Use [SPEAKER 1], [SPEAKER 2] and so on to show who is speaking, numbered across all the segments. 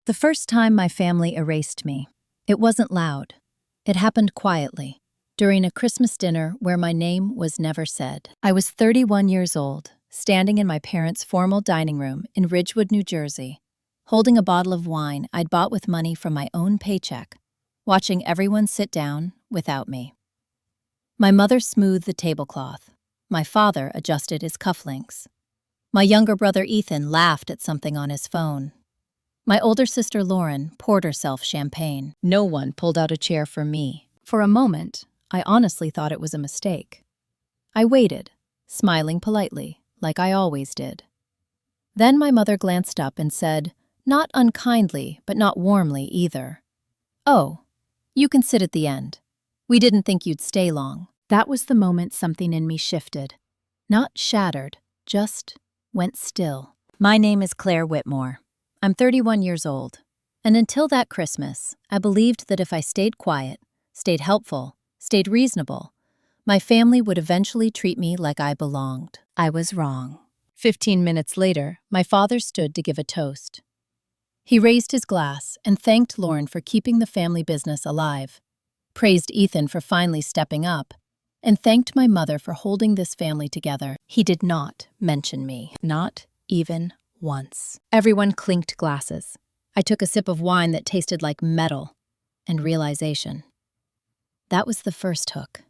[SPEAKER 1] The first time my family erased me, it wasn't loud. It happened quietly, during a Christmas dinner where my name was never said. I was 31 years old, standing in my parents' formal dining room in Ridgewood, New Jersey, holding a bottle of wine I'd bought with money from my own paycheck, watching everyone sit down without me. My mother smoothed the tablecloth. My father adjusted his cufflinks. My younger brother Ethan laughed at something on his phone. My older sister Lauren poured herself champagne. No one pulled out a chair for me. For a moment, I honestly thought it was a mistake. I waited, smiling politely, like I always did. Then my mother glanced up and said, not unkindly, but not warmly either, "Oh, you can sit at the end. We didn't think you'd stay long." That was the moment something in me shifted. Not shattered, just went still. My name is Claire Whitmore. I'm 31 years old, and until that Christmas, I believed that if I stayed quiet, stayed helpful, stayed reasonable, my family would eventually treat me like I belonged. I was wrong. 15 minutes later, my father stood to give a toast. He raised his glass and thanked Lauren for keeping the family business alive, praised Ethan for finally stepping up, and thanked my mother for holding this family together. He did not mention me, not even once. Everyone clinked glasses. I took a sip of wine that tasted like metal and realization. That was the first hook.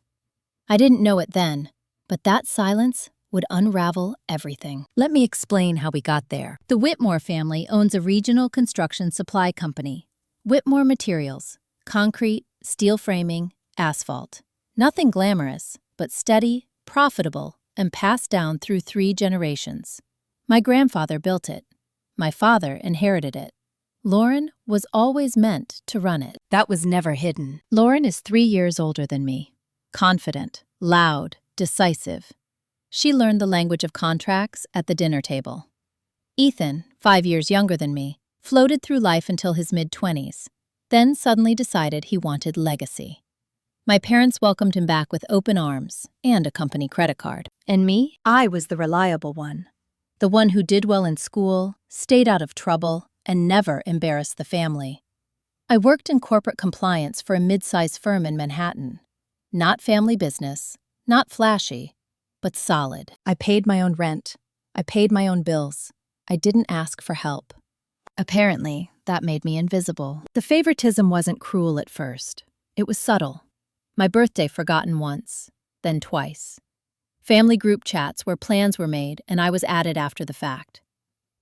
[SPEAKER 1] I didn't know it then, but that silence would unravel everything. Let me explain how we got there. The Whitmore family owns a regional construction supply company, Whitmore Materials, concrete, steel framing, asphalt. Nothing glamorous, but steady, profitable, and passed down through 3 generations. My grandfather built it. My father inherited it. Lauren was always meant to run it. That was never hidden. Lauren is 3 years older than me. Confident, loud, decisive. She learned the language of contracts at the dinner table. Ethan, 5 years younger than me, floated through life until his mid-20s, then suddenly decided he wanted legacy. My parents welcomed him back with open arms and a company credit card. And me? I was the reliable one. The one who did well in school, stayed out of trouble, and never embarrassed the family. I worked in corporate compliance for a mid-sized firm in Manhattan. Not family business, not flashy, but solid. I paid my own rent. I paid my own bills. I didn't ask for help. Apparently, that made me invisible. The favoritism wasn't cruel at first. It was subtle. My birthday forgotten once, then twice. Family group chats where plans were made and I was added after the fact.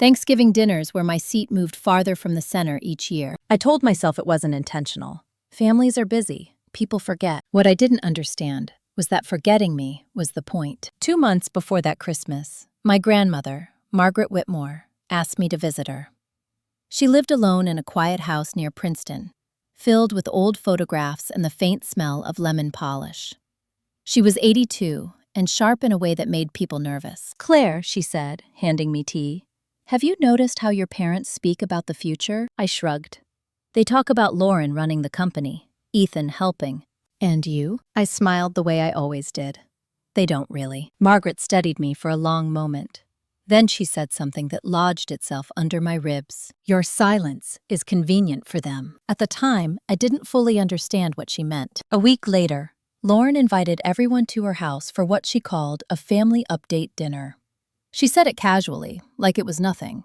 [SPEAKER 1] Thanksgiving dinners where my seat moved farther from the center each year. I told myself it wasn't intentional. Families are busy. People forget. What I didn't understand was that forgetting me was the point. 2 months before that Christmas, my grandmother, Margaret Whitmore, asked me to visit her. She lived alone in a quiet house near Princeton, filled with old photographs and the faint smell of lemon polish. She was 82 and sharp in a way that made people nervous. "Claire," she said, handing me tea, "have you noticed how your parents speak about the future?" I shrugged. "They talk about Lauren running the company, Ethan helping. And you?" I smiled the way I always did. "They don't really." Margaret studied me for a long moment. Then she said something that lodged itself under my ribs. "Your silence is convenient for them." At the time, I didn't fully understand what she meant. A week later, Lauren invited everyone to her house for what she called a family update dinner. She said it casually, like it was nothing.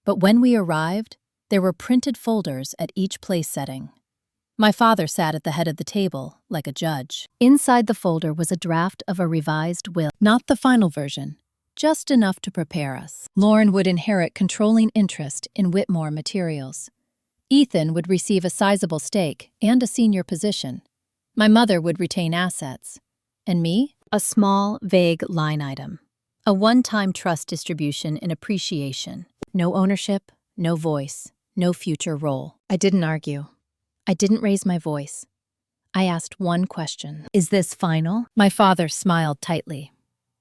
[SPEAKER 1] But when we arrived, there were printed folders at each place setting. My father sat at the head of the table, like a judge. Inside the folder was a draft of a revised will. Not the final version, just enough to prepare us. Lauren would inherit controlling interest in Whitmore Materials. Ethan would receive a sizable stake and a senior position. My mother would retain assets. And me? A small, vague line item. A one-time trust distribution in appreciation. No ownership, no voice, no future role. I didn't argue. I didn't raise my voice. I asked one question. "Is this final?" My father smiled tightly.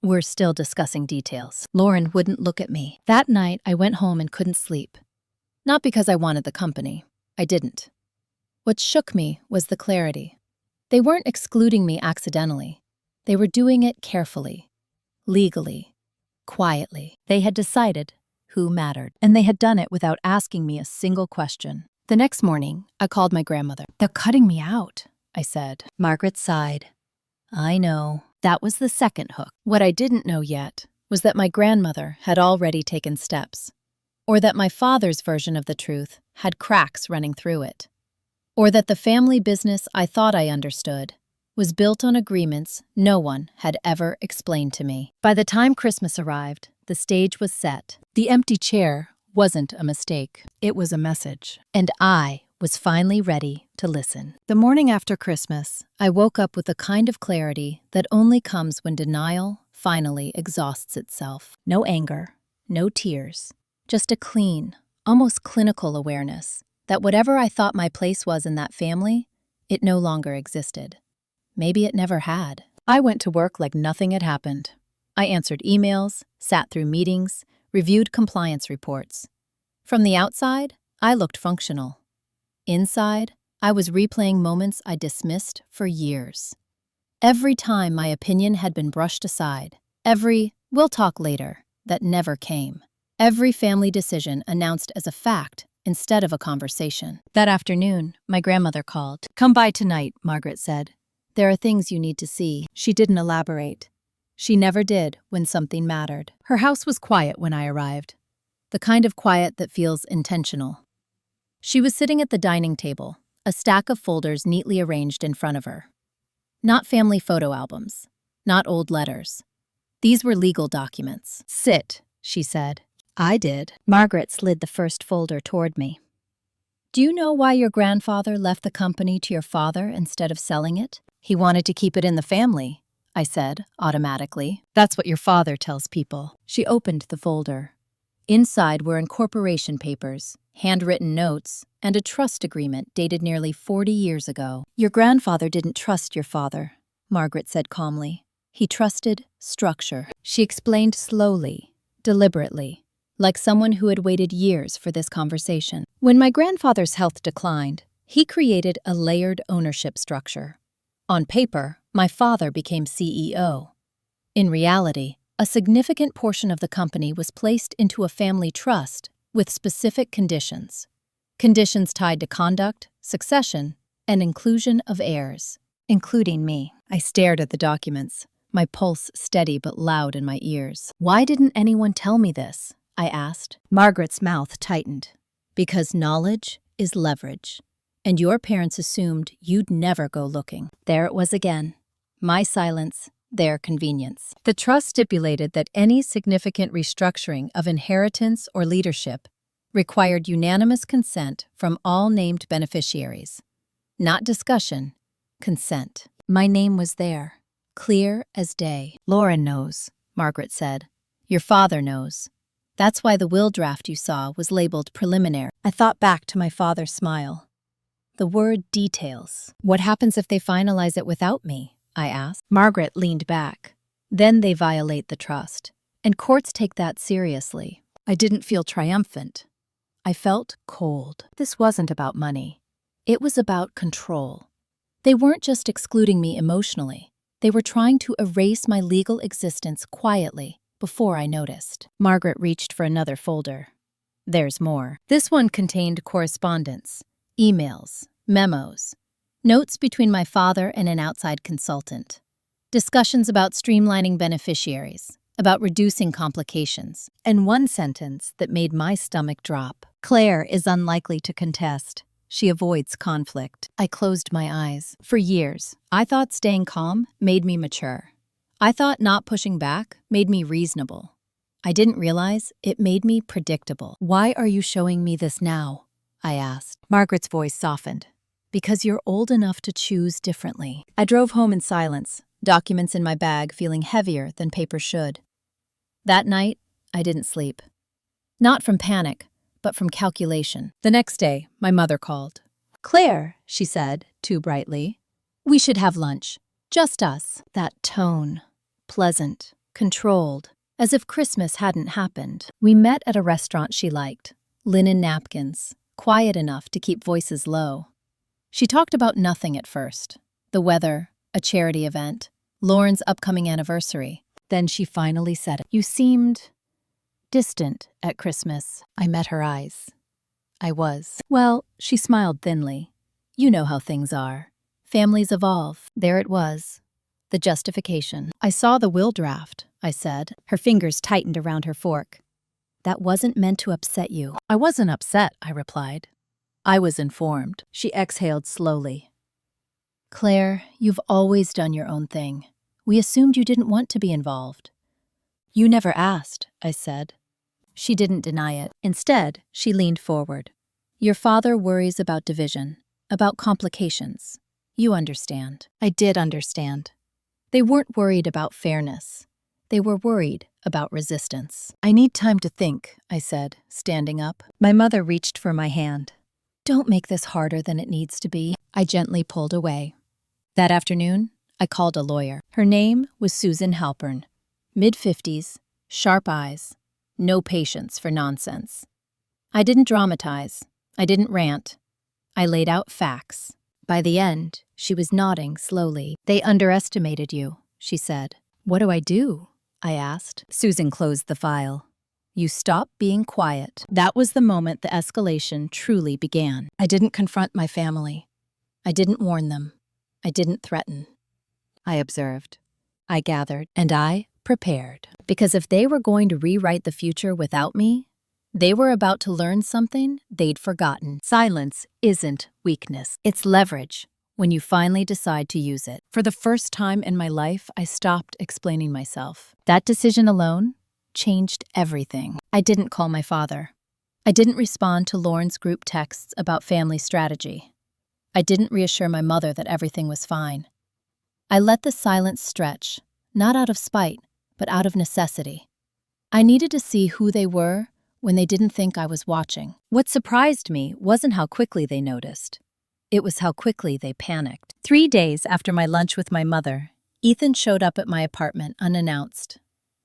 [SPEAKER 1] "We're still discussing details." Lauren wouldn't look at me. That night, I went home and couldn't sleep. Not because I wanted the company. I didn't. What shook me was the clarity. They weren't excluding me accidentally. They were doing it carefully, legally, quietly. They had decided who mattered, and they had done it without asking me a single question. The next morning, I called my grandmother. "They're cutting me out," I said. Margaret sighed. "I know." That was the second hook. What I didn't know yet was that my grandmother had already taken steps, or that my father's version of the truth had cracks running through it, or that the family business I thought I understood was built on agreements no one had ever explained to me. By the time Christmas arrived, the stage was set. The empty chair wasn't a mistake. It was a message. And I was finally ready to listen. The morning after Christmas, I woke up with the kind of clarity that only comes when denial finally exhausts itself. No anger, no tears, just a clean, almost clinical awareness that whatever I thought my place was in that family, it no longer existed. Maybe it never had. I went to work like nothing had happened. I answered emails, sat through meetings, reviewed compliance reports. From the outside, I looked functional. Inside, I was replaying moments I dismissed for years. Every time my opinion had been brushed aside, every "we'll talk later" that never came, every family decision announced as a fact instead of a conversation. That afternoon, my grandmother called. "Come by tonight," Margaret said. "There are things you need to see." She didn't elaborate. She never did when something mattered. Her house was quiet when I arrived, the kind of quiet that feels intentional. She was sitting at the dining table, a stack of folders neatly arranged in front of her. Not family photo albums, not old letters. These were legal documents. "Sit," she said. I did. Margaret slid the first folder toward me. "Do you know why your grandfather left the company to your father instead of selling it?" "He wanted to keep it in the family," I said, automatically. "That's what your father tells people." She opened the folder. Inside were incorporation papers, handwritten notes, and a trust agreement dated nearly 40 years ago. "Your grandfather didn't trust your father," Margaret said calmly. "He trusted structure." She explained slowly, deliberately, like someone who had waited years for this conversation. "When my grandfather's health declined, he created a layered ownership structure. On paper, my father became CEO. In reality, a significant portion of the company was placed into a family trust with specific conditions. Conditions tied to conduct, succession, and inclusion of heirs, including me." I stared at the documents, my pulse steady but loud in my ears. "Why didn't anyone tell me this?" I asked. Margaret's mouth tightened. "Because knowledge is leverage, and your parents assumed you'd never go looking." There it was again. My silence, their convenience. The trust stipulated that any significant restructuring of inheritance or leadership required unanimous consent from all named beneficiaries. Not discussion, consent. My name was there, clear as day. "Lauren knows," Margaret said. "Your father knows. That's why the will draft you saw was labeled preliminary." I thought back to my father's smile. The word details. "What happens if they finalize it without me?" I asked. Margaret leaned back. "Then they violate the trust, and courts take that seriously." I didn't feel triumphant. I felt cold. This wasn't about money. It was about control. They weren't just excluding me emotionally. They were trying to erase my legal existence quietly before I noticed. Margaret reached for another folder. There's more. This one contained correspondence, emails, memos, notes between my father and an outside consultant, discussions about streamlining beneficiaries, about reducing complications, and one sentence that made my stomach drop. "Claire is unlikely to contest. She avoids conflict." I closed my eyes. For years, I thought staying calm made me mature. I thought not pushing back made me reasonable. I didn't realize it made me predictable. "Why are you showing me this now?" I asked. Margaret's voice softened. "Because you're old enough to choose differently." I drove home in silence, documents in my bag feeling heavier than paper should. That night, I didn't sleep. Not from panic, but from calculation. The next day, my mother called. "Claire," she said, too brightly, "we should have lunch. Just us." That tone, pleasant, controlled, as if Christmas hadn't happened. We met at a restaurant she liked. Linen napkins, quiet enough to keep voices low. She talked about nothing at first. The weather, a charity event, Lauren's upcoming anniversary. Then she finally said it. "You seemed distant at Christmas. I met her eyes. I was. Well, she smiled thinly. You know how things are. Families evolve. There it was. The justification. I saw the will draft, I said. Her fingers tightened around her fork. That wasn't meant to upset you. I wasn't upset, I replied. I was informed. She exhaled slowly. Claire, you've always done your own thing. We assumed you didn't want to be involved. You never asked, I said. She didn't deny it. Instead, she leaned forward. Your father worries about division, about complications. You understand. I did understand. They weren't worried about fairness. They were worried about resistance. I need time to think, I said, standing up. My mother reached for my hand. Don't make this harder than it needs to be. I gently pulled away. That afternoon, I called a lawyer. Her name was Susan Halpern. Mid-50s, sharp eyes, no patience for nonsense. I didn't dramatize. I didn't rant. I laid out facts. By the end, she was nodding slowly. They underestimated you, she said. What do I do? I asked. Susan closed the file. You stop being quiet. That was the moment the escalation truly began. I didn't confront my family. I didn't warn them. I didn't threaten. I observed. I gathered. And I prepared. Because if they were going to rewrite the future without me, they were about to learn something they'd forgotten. Silence isn't weakness. It's leverage when you finally decide to use it. For the first time in my life, I stopped explaining myself. That decision alone changed everything. I didn't call my father. I didn't respond to Lauren's group texts about family strategy. I didn't reassure my mother that everything was fine. I let the silence stretch, not out of spite, but out of necessity. I needed to see who they were when they didn't think I was watching. What surprised me wasn't how quickly they noticed. It was how quickly they panicked. 3 days after my lunch with my mother, Ethan showed up at my apartment unannounced.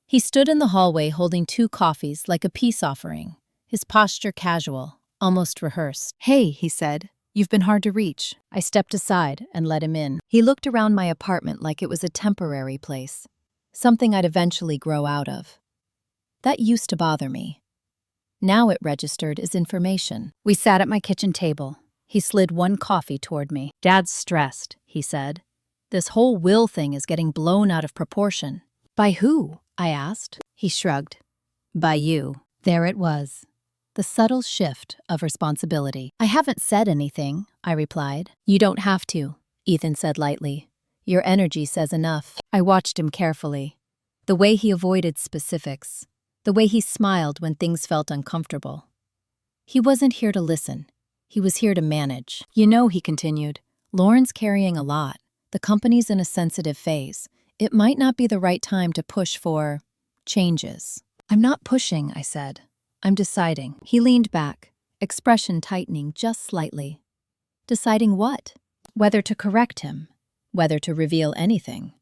[SPEAKER 1] He stood in the hallway holding 2 coffees like a peace offering, his posture casual, almost rehearsed. Hey, he said, you've been hard to reach. I stepped aside and let him in. He looked around my apartment like it was a temporary place, something I'd eventually grow out of. That used to bother me. Now it registered as information. We sat at my kitchen table. He slid 1 coffee toward me. Dad's stressed, he said. This whole will thing is getting blown out of proportion. By who? I asked. He shrugged. By you. There it was. The subtle shift of responsibility. I haven't said anything, I replied. You don't have to, Ethan said lightly. Your energy says enough. I watched him carefully. The way he avoided specifics. The way he smiled when things felt uncomfortable. He wasn't here to listen. He was here to manage. You know, he continued, Lauren's carrying a lot. The company's in a sensitive phase. It might not be the right time to push for changes. I'm not pushing, I said. I'm deciding. He leaned back, expression tightening just slightly. Deciding what? Whether to correct him, whether to reveal anything,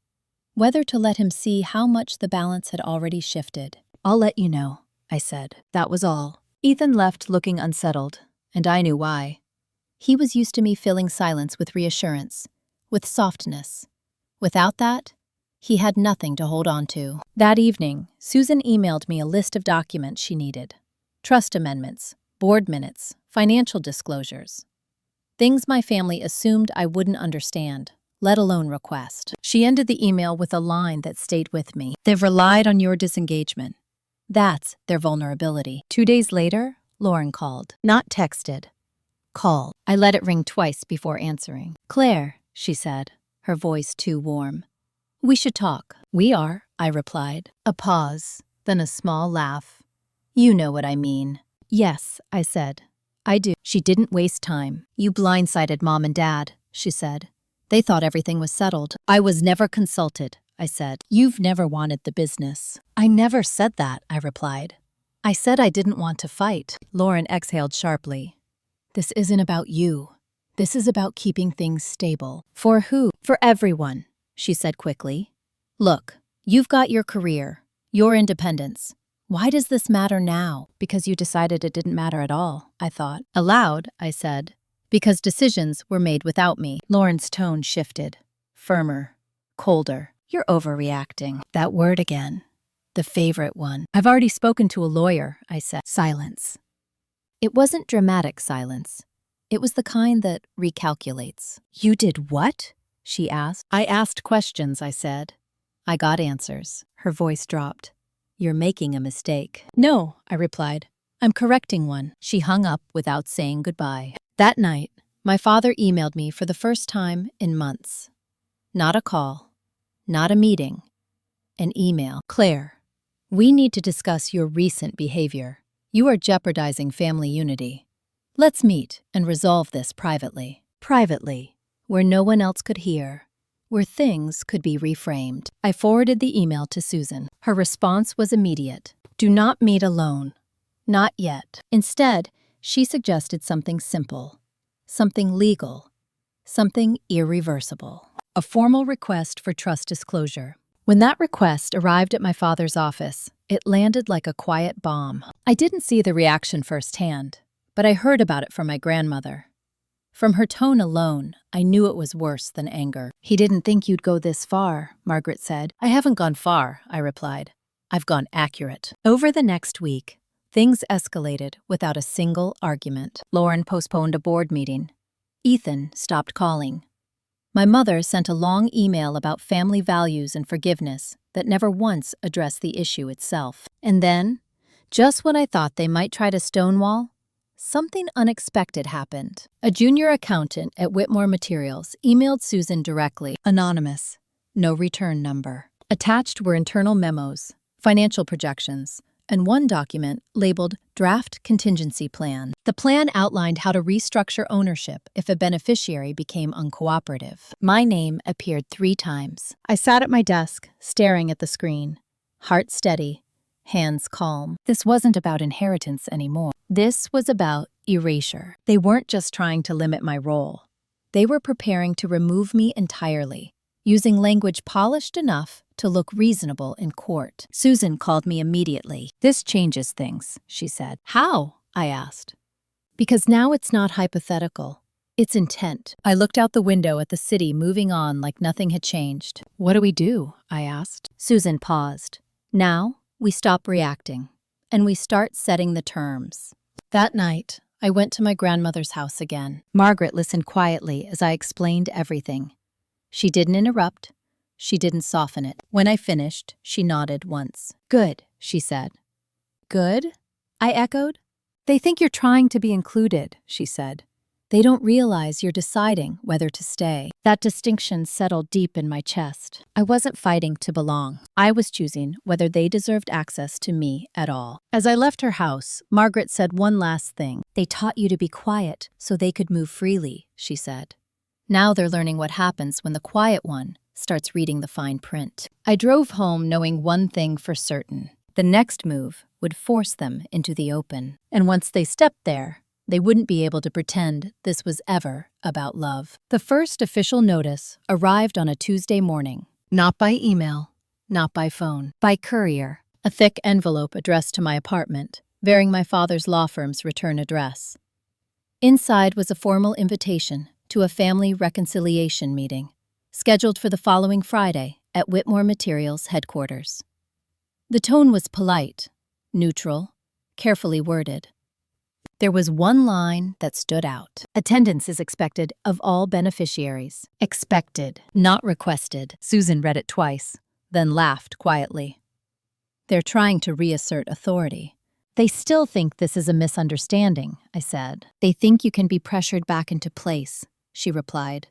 [SPEAKER 1] whether to let him see how much the balance had already shifted. I'll let you know, I said. That was all. Ethan left looking unsettled, and I knew why. He was used to me filling silence with reassurance, with softness. Without that, he had nothing to hold on to. That evening, Susan emailed me a list of documents she needed. Trust amendments, board minutes, financial disclosures. Things my family assumed I wouldn't understand, let alone request. She ended the email with a line that stayed with me. They've relied on your disengagement. That's their vulnerability. 2 days later, Lauren called. Not texted. Called. I let it ring twice before answering. Claire, she said, her voice too warm. We should talk. We are, I replied. A pause, then a small laugh. You know what I mean. Yes, I said. I do. She didn't waste time. You blindsided Mom and Dad, she said. They thought everything was settled. I was never consulted, I said. You've never wanted the business. I never said that, I replied. I said I didn't want to fight. Lauren exhaled sharply. This isn't about you. This is about keeping things stable. For who? For everyone, she said quickly. Look, you've got your career, your independence. Why does this matter now? Because you decided it didn't matter at all, I thought. Aloud, I said. Because decisions were made without me. Lauren's tone shifted. Firmer. Colder. You're overreacting. That word again. The favorite one. I've already spoken to a lawyer, I said. Silence. It wasn't dramatic silence. It was the kind that recalculates. You did what? She asked. I asked questions, I said. I got answers. Her voice dropped. You're making a mistake. No, I replied. I'm correcting one. She hung up without saying goodbye. That night, my father emailed me for the first time in months. Not a call, not a meeting, an email. Claire, we need to discuss your recent behavior. You are jeopardizing family unity. Let's meet and resolve this privately. Privately, where no one else could hear, where things could be reframed. I forwarded the email to Susan. Her response was immediate. Do not meet alone. Not yet. Instead, she suggested something simple, something legal, something irreversible. A formal request for trust disclosure. When that request arrived at my father's office, it landed like a quiet bomb. I didn't see the reaction firsthand, but I heard about it from my grandmother. From her tone alone, I knew it was worse than anger. He didn't think you'd go this far, Margaret said. I haven't gone far, I replied. I've gone accurate. Over the next week, things escalated without a single argument. Lauren postponed a board meeting. Ethan stopped calling. My mother sent a long email about family values and forgiveness that never once addressed the issue itself. And then, just when I thought they might try to stonewall, something unexpected happened. A junior accountant at Whitmore Materials emailed Susan directly. Anonymous. No return number. Attached were internal memos, financial projections, and one document labeled Draft Contingency Plan. The plan outlined how to restructure ownership if a beneficiary became uncooperative. My name appeared 3 times. I sat at my desk, staring at the screen, heart steady, hands calm. This wasn't about inheritance anymore. This was about erasure. They weren't just trying to limit my role. They were preparing to remove me entirely, using language polished enough to look reasonable in court. Susan called me immediately. This changes things, she said. How? I asked. Because now it's not hypothetical. It's intent. I looked out the window at the city moving on like nothing had changed. What do we do? I asked. Susan paused. Now, we stop reacting, and we start setting the terms. That night, I went to my grandmother's house again. Margaret listened quietly as I explained everything. She didn't interrupt. She didn't soften it. When I finished, she nodded once. Good, she said. Good? I echoed. They think you're trying to be included, she said. They don't realize you're deciding whether to stay. That distinction settled deep in my chest. I wasn't fighting to belong. I was choosing whether they deserved access to me at all. As I left her house, Margaret said one last thing. They taught you to be quiet so they could move freely, she said. Now they're learning what happens when the quiet one starts reading the fine print. I drove home knowing one thing for certain. The next move would force them into the open. And once they stepped there, they wouldn't be able to pretend this was ever about love. The first official notice arrived on a Tuesday morning. Not by email, not by phone, by courier. A thick envelope addressed to my apartment, bearing my father's law firm's return address. Inside was a formal invitation to a family reconciliation meeting, scheduled for the following Friday at Whitmore Materials headquarters. The tone was polite, neutral, carefully worded. There was one line that stood out. Attendance is expected of all beneficiaries. Expected, not requested. Susan read it twice, then laughed quietly. They're trying to reassert authority. They still think this is a misunderstanding, I said. They think you can be pressured back into place, she replied.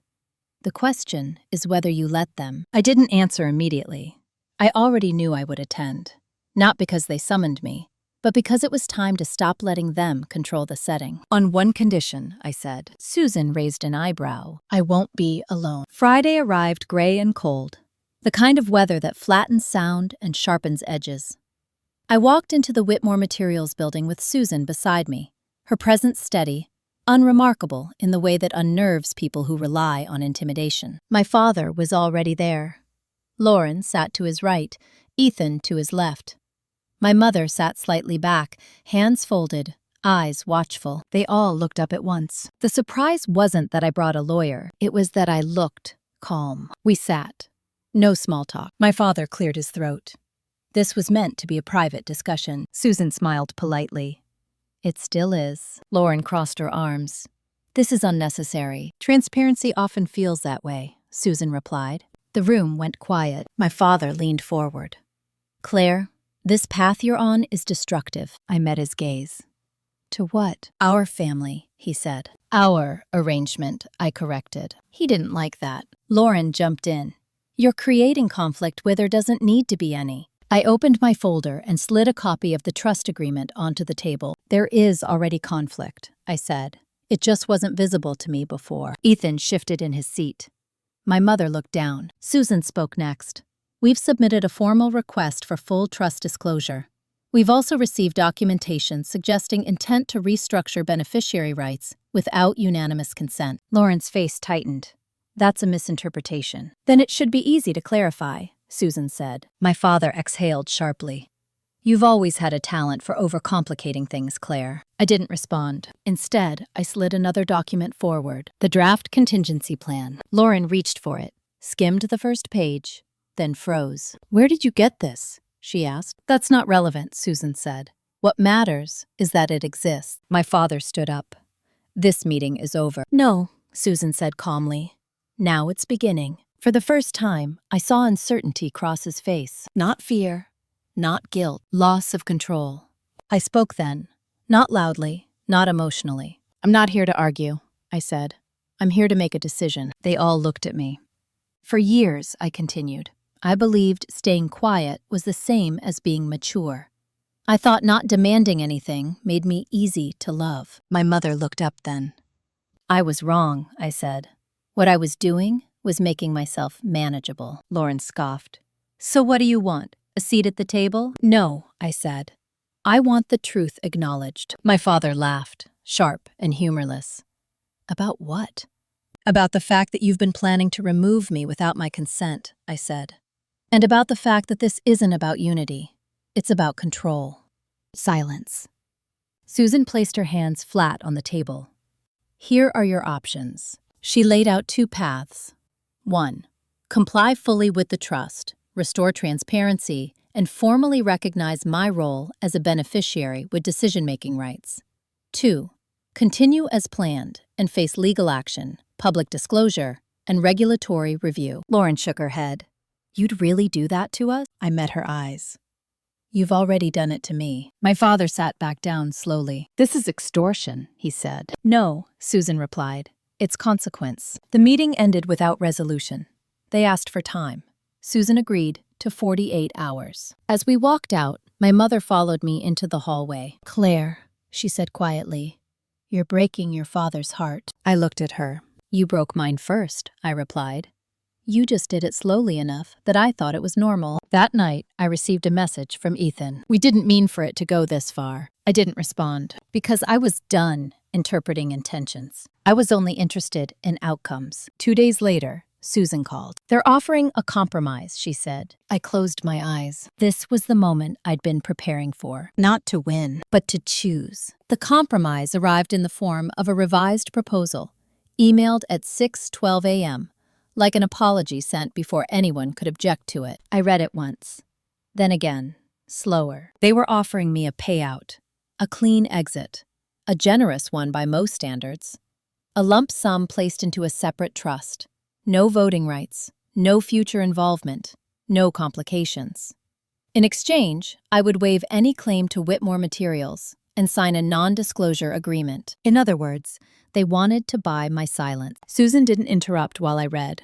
[SPEAKER 1] The question is whether you let them. I didn't answer immediately. I already knew I would attend, not because they summoned me, but because it was time to stop letting them control the setting. On one condition, I said. Susan raised an eyebrow. I won't be alone. Friday arrived gray and cold, the kind of weather that flattens sound and sharpens edges. I walked into the Whitmore Materials building with Susan beside me, her presence steady, unremarkable in the way that unnerves people who rely on intimidation. My father was already there. Lauren sat to his right, Ethan to his left. My mother sat slightly back, hands folded, eyes watchful. They all looked up at once. The surprise wasn't that I brought a lawyer. It was that I looked calm. We sat. No small talk. My father cleared his throat. This was meant to be a private discussion. Susan smiled politely. It still is. Lauren crossed her arms. This is unnecessary. Transparency often feels that way, Susan replied. The room went quiet. My father leaned forward. Claire, this path you're on is destructive. I met his gaze. To what? Our family, he said. Our arrangement, I corrected. He didn't like that. Lauren jumped in. You're creating conflict where there doesn't need to be any. I opened my folder and slid a copy of the trust agreement onto the table. There is already conflict, I said. It just wasn't visible to me before. Ethan shifted in his seat. My mother looked down. Susan spoke next. We've submitted a formal request for full trust disclosure. We've also received documentation suggesting intent to restructure beneficiary rights without unanimous consent. Lauren's face tightened. That's a misinterpretation. Then it should be easy to clarify, Susan said. My father exhaled sharply. You've always had a talent for overcomplicating things, Claire. I didn't respond. Instead, I slid another document forward. The draft contingency plan. Lauren reached for it, skimmed the first page, then froze. Where did you get this? She asked. That's not relevant, Susan said. What matters is that it exists. My father stood up. This meeting is over. No, Susan said calmly. Now it's beginning. For the first time, I saw uncertainty cross his face. Not fear, not guilt, loss of control. I spoke then, not loudly, not emotionally. I'm not here to argue, I said. I'm here to make a decision. They all looked at me. For years, I continued, I believed staying quiet was the same as being mature. I thought not demanding anything made me easy to love. My mother looked up then. I was wrong, I said. What I was doing was making myself manageable. Lauren scoffed. So what do you want? A seat at the table? No, I said. I want the truth acknowledged. My father laughed, sharp and humorless. About what? About the fact that you've been planning to remove me without my consent, I said. And about the fact that this isn't about unity. It's about control. Silence. Susan placed her hands flat on the table. Here are your options. She laid out two paths. 1. Comply fully with the trust, restore transparency, and formally recognize my role as a beneficiary with decision-making rights. 2. Continue as planned and face legal action, public disclosure, and regulatory review. Lauren shook her head. You'd really do that to us? I met her eyes. You've already done it to me. My father sat back down slowly. This is extortion, he said. No, Susan replied. It's consequence. The meeting ended without resolution. They asked for time. Susan agreed to 48 hours. As we walked out, my mother followed me into the hallway. Claire, she said quietly, you're breaking your father's heart. I looked at her. You broke mine first, I replied. You just did it slowly enough that I thought it was normal. That night, I received a message from Ethan. We didn't mean for it to go this far. I didn't respond because I was done interpreting intentions. I was only interested in outcomes. 2 days later, Susan called. They're offering a compromise, she said. I closed my eyes. This was the moment I'd been preparing for. Not to win, but to choose. The compromise arrived in the form of a revised proposal, emailed at 6:12 a.m., like an apology sent before anyone could object to it. I read it once. Then again, slower. They were offering me a payout, a clean exit, a generous one by most standards, a lump sum placed into a separate trust, no voting rights, no future involvement, no complications. In exchange, I would waive any claim to Whitmore materials and sign a non-disclosure agreement. In other words, they wanted to buy my silence. Susan didn't interrupt while I read.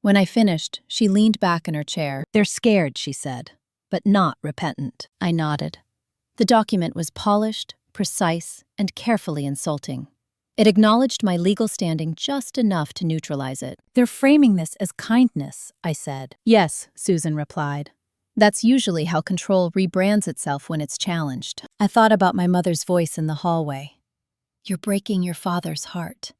[SPEAKER 1] When I finished, she leaned back in her chair. They're scared, she said, but not repentant. I nodded. The document was polished, precise, and carefully insulting. It acknowledged my legal standing just enough to neutralize it. They're framing this as kindness, I said. Yes, Susan replied. That's usually how control rebrands itself when it's challenged. I thought about my mother's voice in the hallway. You're breaking your father's heart.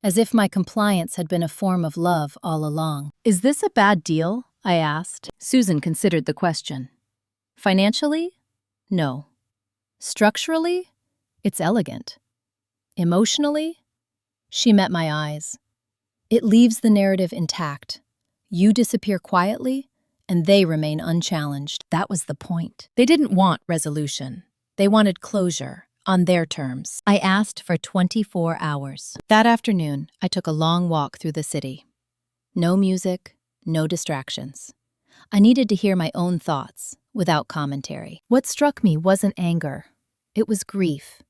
[SPEAKER 1] As if my compliance had been a form of love all along. Is this a bad deal? I asked. Susan considered the question. Financially? No. Structurally? It's elegant. Emotionally? She met my eyes. It leaves the narrative intact. You disappear quietly, and they remain unchallenged. That was the point. They didn't want resolution. They wanted closure, on their terms. I asked for 24 hours. That afternoon, I took a long walk through the city. No music, no distractions. I needed to hear my own thoughts, without commentary. What struck me wasn't anger. It was grief.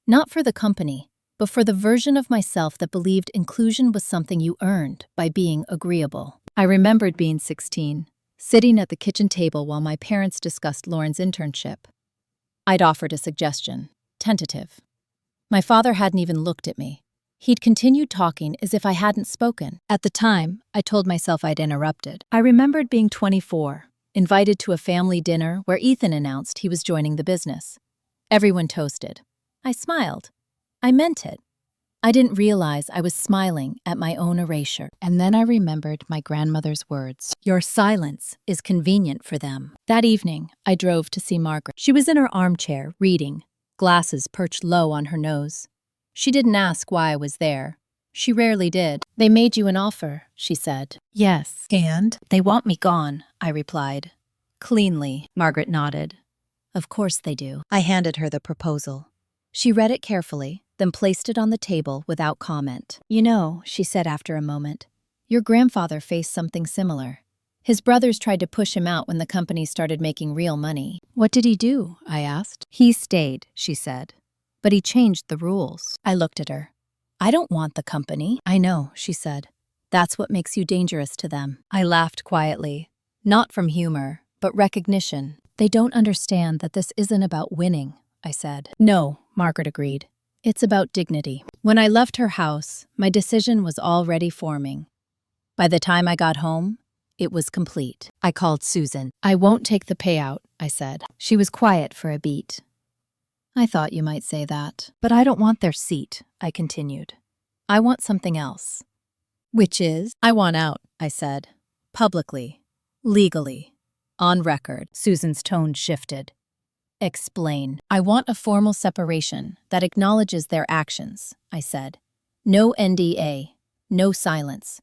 [SPEAKER 1] Not for the company, but for the version of myself that believed inclusion was something you earned by being agreeable. I remembered being 16, sitting at the kitchen table while my parents discussed Lauren's internship. I'd offered a suggestion, tentative. My father hadn't even looked at me. He'd continued talking as if I hadn't spoken. At the time, I told myself I'd interrupted. I remembered being 24, invited to a family dinner where Ethan announced he was joining the business. Everyone toasted. I smiled. I meant it. I didn't realize I was smiling at my own erasure. And then I remembered my grandmother's words. Your silence is convenient for them. That evening, I drove to see Margaret. She was in her armchair, reading, glasses perched low on her nose. She didn't ask why I was there. She rarely did. They made you an offer, she said. Yes. And? They want me gone, I replied. Cleanly, Margaret nodded. Of course they do. I handed her the proposal. She read it carefully, then placed it on the table without comment. You know, she said after a moment, your grandfather faced something similar. His brothers tried to push him out when the company started making real money. What did he do? I asked. He stayed, she said. But he changed the rules. I looked at her. I don't want the company. I know, she said. That's what makes you dangerous to them. I laughed quietly. Not from humor, but recognition. They don't understand that this isn't about winning, I said. No, Margaret agreed. It's about dignity. When I left her house, my decision was already forming. By the time I got home, it was complete. I called Susan. I won't take the payout, I said. She was quiet for a beat. I thought you might say that. But I don't want their seat, I continued. I want something else. Which is? I want out, I said. Publicly. Legally. On record. Susan's tone shifted. Explain. I want a formal separation that acknowledges their actions, I said. No NDA. No silence.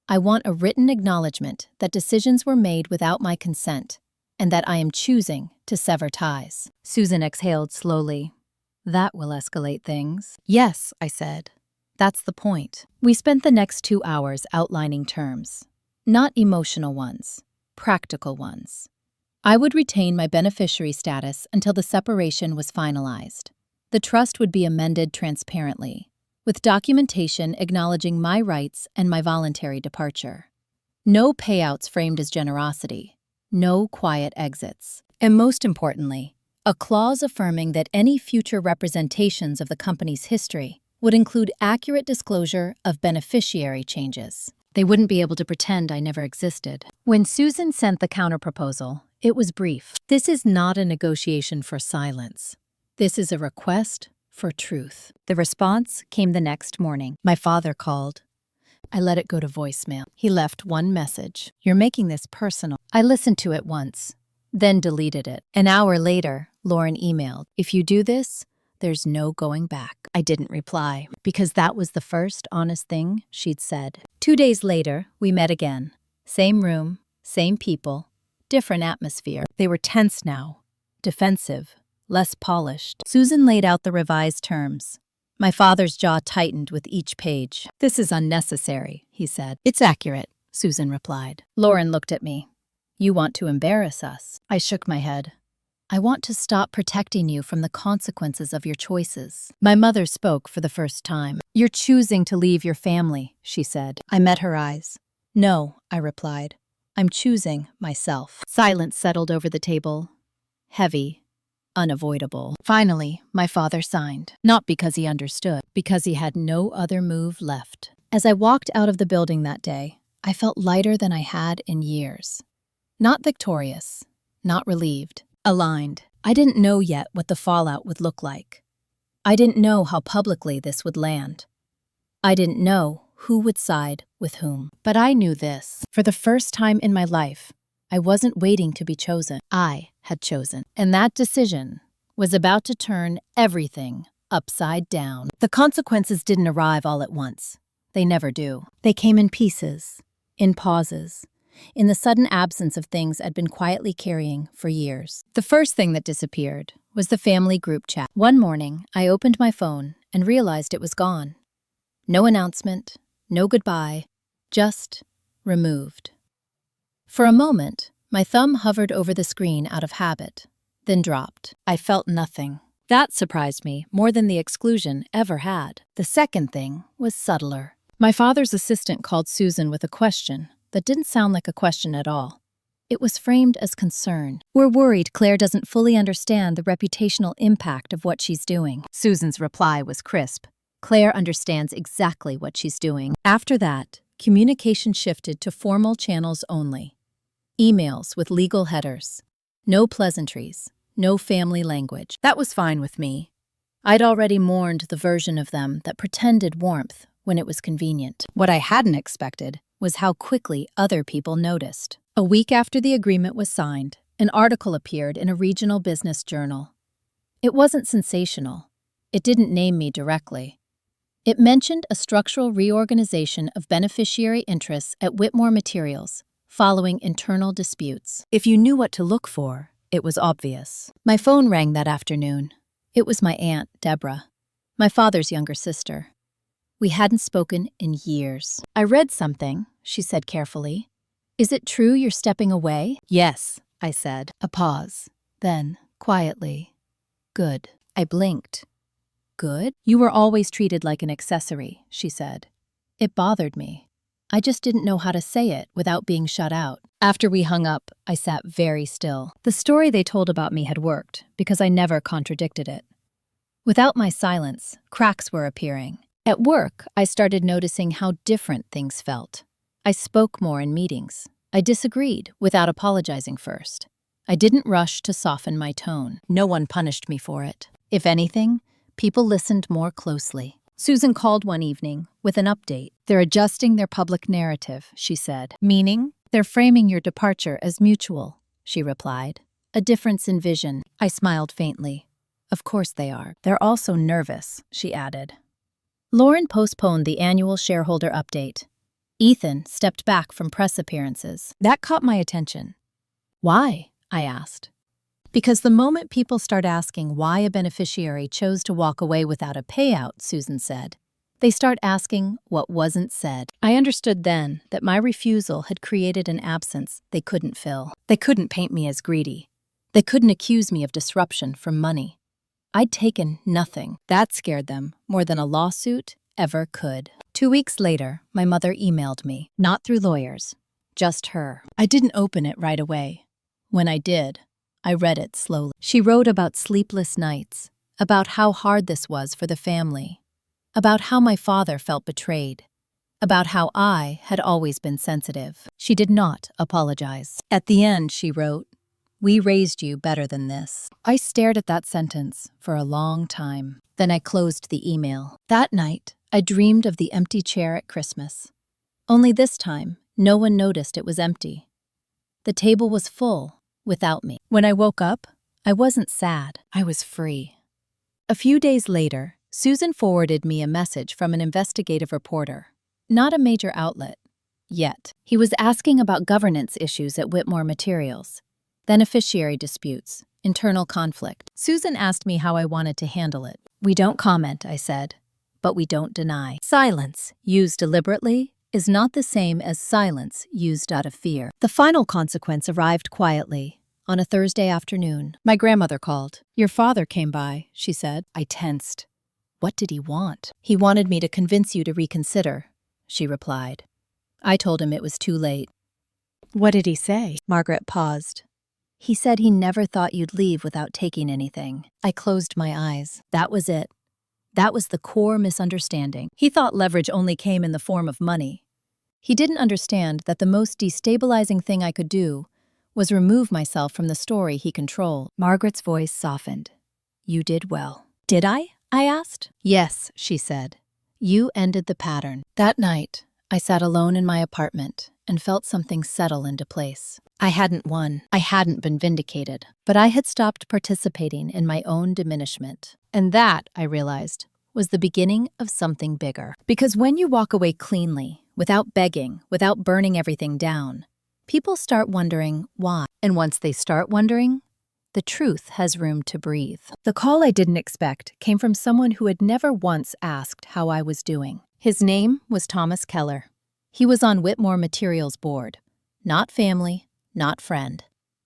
[SPEAKER 1] I want a written acknowledgement that decisions were made without my consent, and that I am choosing to sever ties. Susan exhaled slowly. That will escalate things. Yes, I said. That's the point. We spent the next 2 hours outlining terms. Not emotional ones, practical ones. I would retain my beneficiary status until the separation was finalized. The trust would be amended transparently, with documentation acknowledging my rights and my voluntary departure. No payouts framed as generosity. No quiet exits. And most importantly, a clause affirming that any future representations of the company's history would include accurate disclosure of beneficiary changes. They wouldn't be able to pretend I never existed. When Susan sent the counterproposal, it was brief. This is not a negotiation for silence. This is a request for truth. The response came the next morning. My father called. I let it go to voicemail. He left one message. You're making this personal. I listened to it once, then deleted it. An hour later, Lauren emailed. If you do this, there's no going back. I didn't reply, because that was the first honest thing she'd said. 2 days later, we met again. Same room, same people, different atmosphere. They were tense now, defensive, less polished. Susan laid out the revised terms. My father's jaw tightened with each page. This is unnecessary, he said. It's accurate, Susan replied. Lauren looked at me. You want to embarrass us? I shook my head. I want to stop protecting you from the consequences of your choices. My mother spoke for the first time. You're choosing to leave your family, she said. I met her eyes. No, I replied. I'm choosing myself. Silence settled over the table. Heavy, unavoidable. Finally, my father signed. Not because he understood, because he had no other move left. As I walked out of the building that day, I felt lighter than I had in years. Not victorious, not relieved. Aligned. I didn't know yet what the fallout would look like. I didn't know how publicly this would land. I didn't know who would side with whom. But I knew this. For the first time in my life, I wasn't waiting to be chosen. I had chosen. And that decision was about to turn everything upside down. The consequences didn't arrive all at once. They never do. They came in pieces, in pauses, in the sudden absence of things I'd been quietly carrying for years. The first thing that disappeared was the family group chat. One morning, I opened my phone and realized it was gone. No announcement, no goodbye, just removed. For a moment, my thumb hovered over the screen out of habit, then dropped. I felt nothing. That surprised me more than the exclusion ever had. The second thing was subtler. My father's assistant called Susan with a question that didn't sound like a question at all. It was framed as concern. "We're worried Claire doesn't fully understand the reputational impact of what she's doing." Susan's reply was crisp. "Claire understands exactly what she's doing." After that, communication shifted to formal channels only. Emails with legal headers. No pleasantries. No family language. That was fine with me. I'd already mourned the version of them that pretended warmth when it was convenient. What I hadn't expected was how quickly other people noticed. A week after the agreement was signed, an article appeared in a regional business journal. It wasn't sensational. It didn't name me directly. It mentioned a structural reorganization of beneficiary interests at Whitmore Materials, following internal disputes. If you knew what to look for, it was obvious. My phone rang that afternoon. It was my aunt, Deborah, my father's younger sister. We hadn't spoken in years. "I read something," she said carefully. "Is it true you're stepping away?" "Yes," I said. A pause. Then, quietly, "Good." I blinked. "Good? You were always treated like an accessory," she said. It bothered me. I just didn't know how to say it without being shut out. After we hung up, I sat very still. The story they told about me had worked because I never contradicted it. Without my silence, cracks were appearing. At work, I started noticing how different things felt. I spoke more in meetings. I disagreed without apologizing first. I didn't rush to soften my tone. No one punished me for it. If anything, people listened more closely. Susan called one evening with an update. "They're adjusting their public narrative," she said. "Meaning? They're framing your departure as mutual," she replied. "A difference in vision." I smiled faintly. "Of course they are. They're also nervous," she added. Lauren postponed the annual shareholder update. Ethan stepped back from press appearances. That caught my attention. "Why?" I asked. "Because the moment people start asking why a beneficiary chose to walk away without a payout," Susan said, "they start asking what wasn't said." I understood then that my refusal had created an absence they couldn't fill. They couldn't paint me as greedy. They couldn't accuse me of disruption from money. I'd taken nothing. That scared them more than a lawsuit ever could. 2 weeks later, my mother emailed me, not through lawyers, just her. I didn't open it right away. When I did, I read it slowly. She wrote about sleepless nights, about how hard this was for the family, about how my father felt betrayed, about how I had always been sensitive. She did not apologize. At the end, she wrote, "We raised you better than this." I stared at that sentence for a long time. Then I closed the email. That night, I dreamed of the empty chair at Christmas. Only this time, no one noticed it was empty. The table was full, without me. When I woke up, I wasn't sad. I was free. A few days later, Susan forwarded me a message from an investigative reporter. Not a major outlet. Yet. He was asking about governance issues at Whitmore Materials, beneficiary disputes, internal conflict. Susan asked me how I wanted to handle it. "We don't comment," I said, "but we don't deny." Silence, used deliberately, is not the same as silence used out of fear. The final consequence arrived quietly, on a Thursday afternoon. My grandmother called. "Your father came by," she said. I tensed. What did he want? "He wanted me to convince you to reconsider," she replied. I told him it was too late. "What did he say?" Margaret paused. "He said he never thought you'd leave without taking anything." I closed my eyes. That was it. That was the core misunderstanding. He thought leverage only came in the form of money. He didn't understand that the most destabilizing thing I could do was remove myself from the story he controlled. Margaret's voice softened. "You did well." "Did I?" I asked. "Yes," she said. "You ended the pattern." That night, I sat alone in my apartment and felt something settle into place. I hadn't won. I hadn't been vindicated. But I had stopped participating in my own diminishment. And that, I realized, was the beginning of something bigger. Because when you walk away cleanly, without begging, without burning everything down, People start wondering why. And once they start wondering, the truth has room to breathe. The call I didn't expect came from someone who had never once asked how I was doing. His name was Thomas Keller. He was on Whitmore Materials board. Not family, not friend.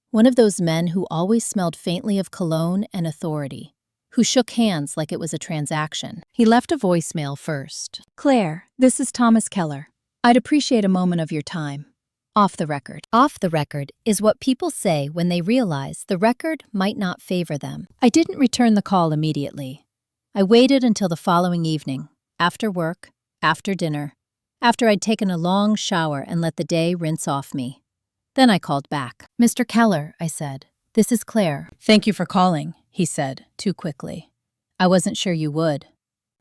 [SPEAKER 1] One of those men who always smelled faintly of cologne and authority, who shook hands like it was a transaction. He left a voicemail first. "Claire, this is Thomas Keller. I'd appreciate a moment of your time. Off the record." Off the record is what people say when they realize the record might not favor them. I didn't return the call immediately. I waited until the following evening, after work, after dinner, after I'd taken a long shower and let the day rinse off me. Then I called back. "Mr. Keller," I said, "this is Claire." "Thank you for calling," he said, too quickly. "I wasn't sure you would."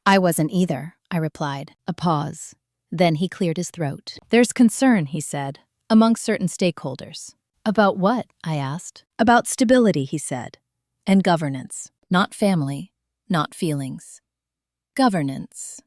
[SPEAKER 1] "I wasn't either," I replied. A pause. Then he cleared his throat. "There's concern," he said, "among certain stakeholders." "About what?" I asked. "About stability," he said, "and governance. Not family, not feelings. Governance."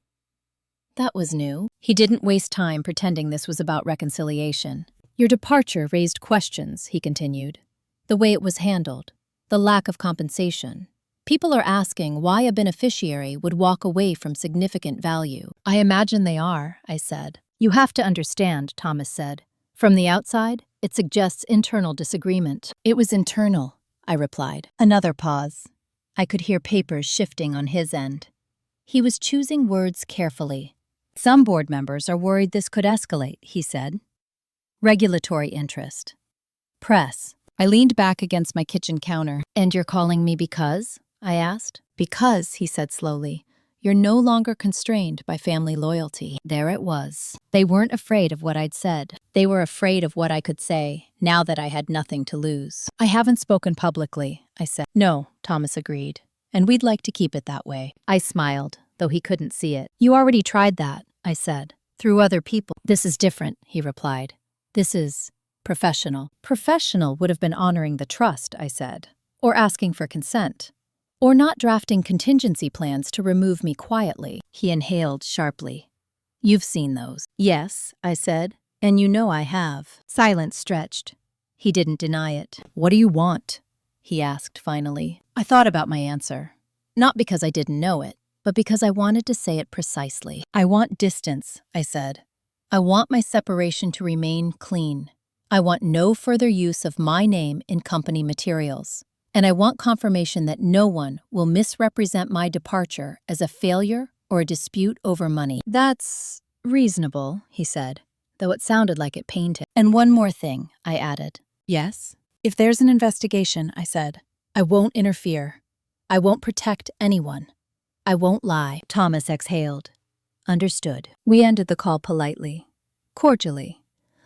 [SPEAKER 1] That was new. He didn't waste time pretending this was about reconciliation. "Your departure raised questions," he continued. "The way it was handled, the lack of compensation. People are asking why a beneficiary would walk away from significant value." "I imagine they are," I said. "You have to understand," Thomas said. "From the outside, it suggests internal disagreement." "It was internal," I replied. Another pause. I could hear papers shifting on his end. He was choosing words carefully. "Some board members are worried this could escalate," he said. "Regulatory interest. Press." I leaned back against my kitchen counter. "And you're calling me because?" I asked. "Because," he said slowly, "you're no longer constrained by family loyalty." There it was. They weren't afraid of what I'd said. They were afraid of what I could say, now that I had nothing to lose. "I haven't spoken publicly," I said. "No," Thomas agreed. "And we'd like to keep it that way." I smiled, though he couldn't see it. "You already tried that," I said, "through other people." "This is different," he replied. "This is professional." "Professional would have been honoring the trust," I said, "or asking for consent, or not drafting contingency plans to remove me quietly." He inhaled sharply. "You've seen those." "Yes," I said, "and you know I have." Silence stretched. He didn't deny it. "What do you want?" he asked finally. I thought about my answer. Not because I didn't know it, but because I wanted to say it precisely. "I want distance," I said. "I want my separation to remain clean. I want no further use of my name in company materials. And I want confirmation that no one will misrepresent my departure as a failure or a dispute over money." "That's reasonable," he said, though it sounded like it pained him. "And one more thing," I added. "Yes?" "If there's an investigation," I said, "I won't interfere. I won't protect anyone. I won't lie." Thomas exhaled. "Understood." We ended the call politely, cordially,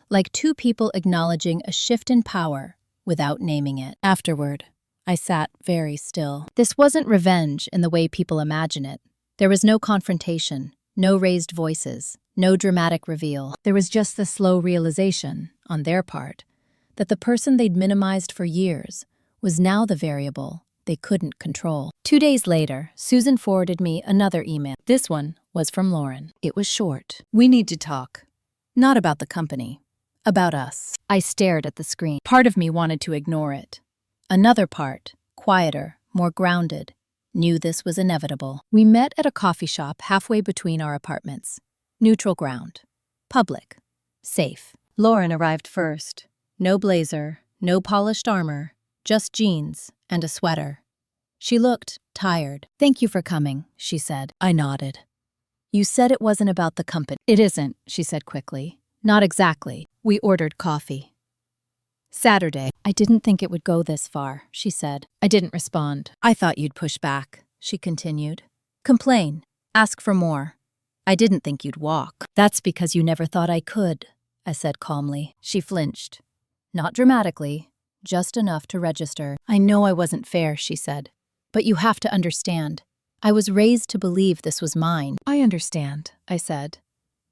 [SPEAKER 1] like two people acknowledging a shift in power without naming it. Afterward, I sat very still. This wasn't revenge in the way people imagine it. There was no confrontation, no raised voices, no dramatic reveal. There was just the slow realization, on their part, that the person they'd minimized for years was now the variable they couldn't control. 2 days later, Susan forwarded me another email. This one was from Lauren. It was short. "We need to talk. Not about the company. About us." I stared at the screen. Part of me wanted to ignore it. Another part, quieter, more grounded, knew this was inevitable. We met at a coffee shop halfway between our apartments. Neutral ground. Public. Safe. Lauren arrived first. No blazer, no polished armor, just jeans and a sweater. She looked tired. "Thank you for coming," she said. I nodded. "You said it wasn't about the company." "It isn't," she said quickly. "Not exactly." We ordered coffee. "Saturday." "I didn't think it would go this far," she said. I didn't respond. "I thought you'd push back," she continued. "Complain. Ask for more. I didn't think you'd walk." "That's because you never thought I could," I said calmly. She flinched. Not dramatically, just enough to register. "I know I wasn't fair," she said. "But you have to understand. I was raised to believe this was mine." "I understand," I said.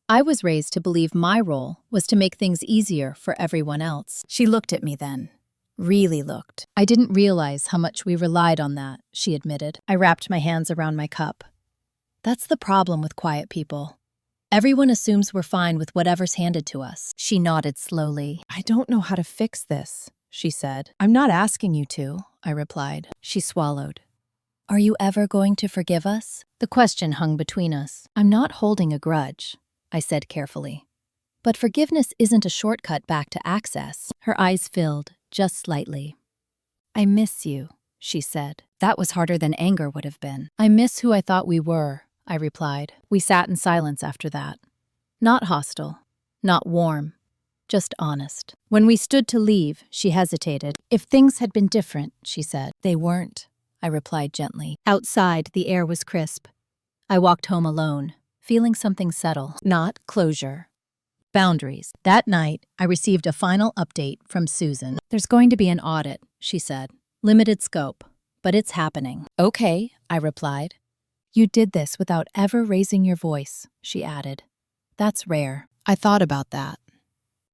[SPEAKER 1] "I was raised to believe my role was to make things easier for everyone else." She looked at me then. Really looked. "I didn't realize how much we relied on that," she admitted. I wrapped my hands around my cup. "That's the problem with quiet people. Everyone assumes we're fine with whatever's handed to us. She nodded slowly.
[SPEAKER 2] I don't know how to fix this, she said. I'm not asking you to, I replied.
[SPEAKER 1] She swallowed. Are you ever going to forgive us? The question hung between us. I'm not holding a grudge, I said carefully. But forgiveness isn't a shortcut back to access. Her eyes filled, just slightly. I miss you, she said. That was harder than anger would have been. I miss who I thought we were, I replied. We sat in silence after that. Not hostile, not warm, just honest. When we stood to leave, she hesitated. If things had been different, she said. They weren't, I replied gently. Outside, the air was crisp. I walked home alone, feeling something settle. Not closure. Boundaries. That night, I received a final update from Susan. There's going to be an audit, she said. Limited scope, but it's happening. Okay, I replied. You did this without ever raising your voice, she added. That's rare. I thought about that.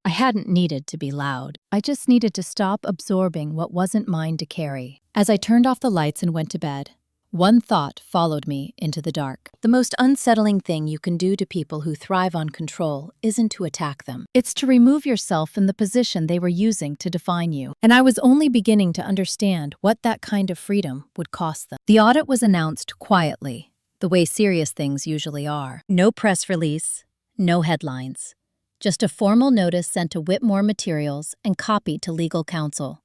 [SPEAKER 1] I hadn't needed to be loud. I just needed to stop absorbing what wasn't mine to carry. As I turned off the lights and went to bed, one thought followed me into the dark. The most unsettling thing you can do to people who thrive on control isn't to attack them. It's to remove yourself from the position they were using to define you. And I was only beginning to understand what that kind of freedom would cost them. The audit was announced quietly, the way serious things usually are. No press release, no headlines. Just a formal notice sent to Whitmore Materials and copied to legal counsel.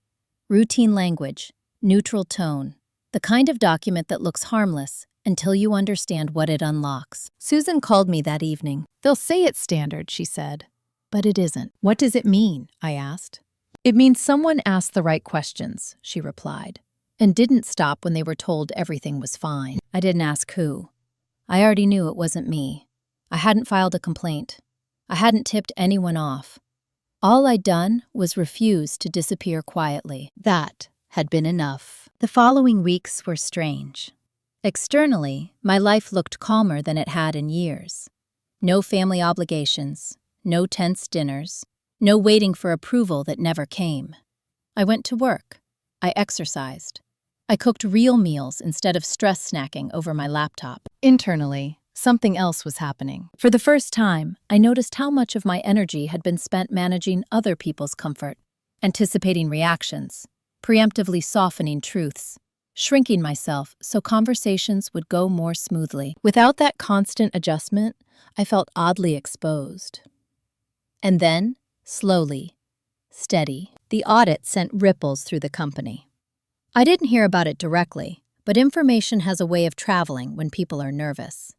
[SPEAKER 1] Routine language, neutral tone. The kind of document that looks harmless until you understand what it unlocks. Susan called me that evening. They'll say it's standard, she said. But it isn't. What does it mean? I asked. It means someone asked the right questions, she replied, and didn't stop when they were told everything was fine. I didn't ask who. I already knew it wasn't me. I hadn't filed a complaint. I hadn't tipped anyone off. All I'd done was refuse to disappear quietly. That had been enough. The following weeks were strange. Externally, my life looked calmer than it had in years. No family obligations, no tense dinners, no waiting for approval that never came. I went to work. I exercised. I cooked real meals instead of stress snacking over my laptop. Internally, something else was happening. For the first time, I noticed how much of my energy had been spent managing other people's comfort, anticipating reactions, preemptively softening truths, shrinking myself so conversations would go more smoothly. Without that constant adjustment, I felt oddly exposed. And then, slowly, steady, the audit sent ripples through the company. I didn't hear about it directly, but information has a way of traveling when people are nervous.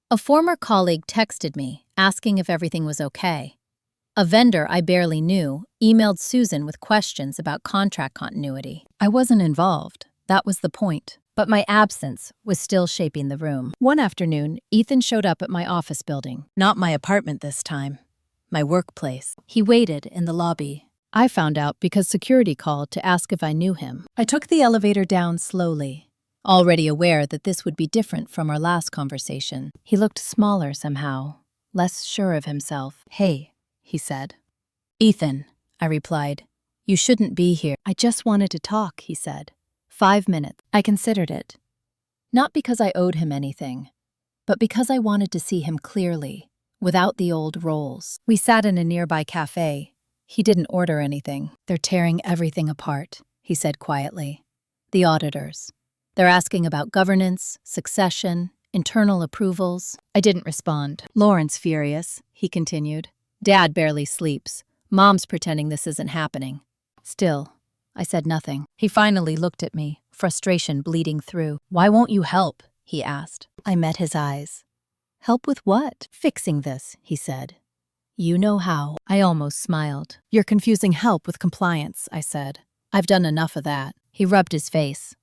[SPEAKER 1] A former colleague texted me, asking if everything was okay. A vendor I barely knew emailed Susan with questions about contract continuity. I wasn't involved, that was the point, but my absence was still shaping the room. One afternoon, Ethan showed up at my office building, not my apartment this time, my workplace. He waited in the lobby. I found out because security called to ask if I knew him. I took the elevator down slowly, already aware that this would be different from our last conversation. He looked smaller somehow, less sure of himself. Hey, he said. Ethan, I replied. You shouldn't be here. I just wanted to talk, he said. 5 minutes. I considered it. Not because I owed him anything, but because I wanted to see him clearly, without the old roles. We sat in a nearby cafe. He didn't order anything. They're tearing everything apart, he said quietly. The auditors. They're asking about governance, succession, internal approvals. I didn't respond. Lauren's furious, he continued. Dad barely sleeps. Mom's pretending this isn't happening. Still, I said nothing. He finally looked at me, frustration bleeding through. Why won't you help? He asked. I met his eyes. Help with what? Fixing this, he said. You know how. I almost smiled. You're confusing help with compliance, I said. I've done enough of that. He rubbed his face.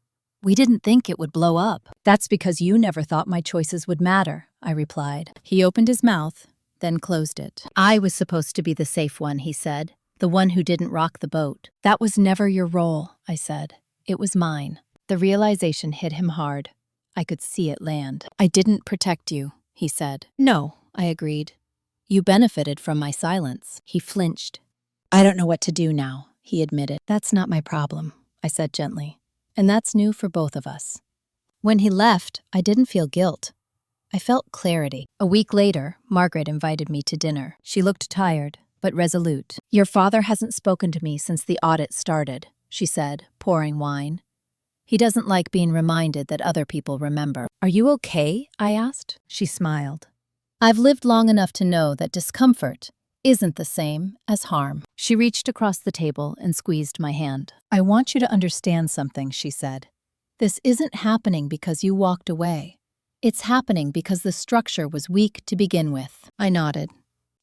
[SPEAKER 1] We didn't think it would blow up. That's because you never thought my choices would matter, I replied. He opened his mouth, then closed it. I was supposed to be the safe one, he said, the one who didn't rock the boat. That was never your role, I said. It was mine. The realization hit him hard. I could see it land. I didn't protect you, he said. No, I agreed. You benefited from my silence. He flinched. I don't know what to do now, he admitted. That's not my problem, I said gently. And that's new for both of us. When he left, I didn't feel guilt. I felt clarity. A week later, Margaret invited me to dinner. She looked tired, but resolute. "Your father hasn't spoken to me since the audit started," she said, pouring wine. "He doesn't like being reminded that other people remember." "Are you okay?" I asked. She smiled. "I've lived long enough to know that discomfort isn't the same as harm." She reached across the table and squeezed my hand. "I want you to understand something," she said. "This isn't happening because you walked away. It's happening because the structure was weak to begin with." I nodded.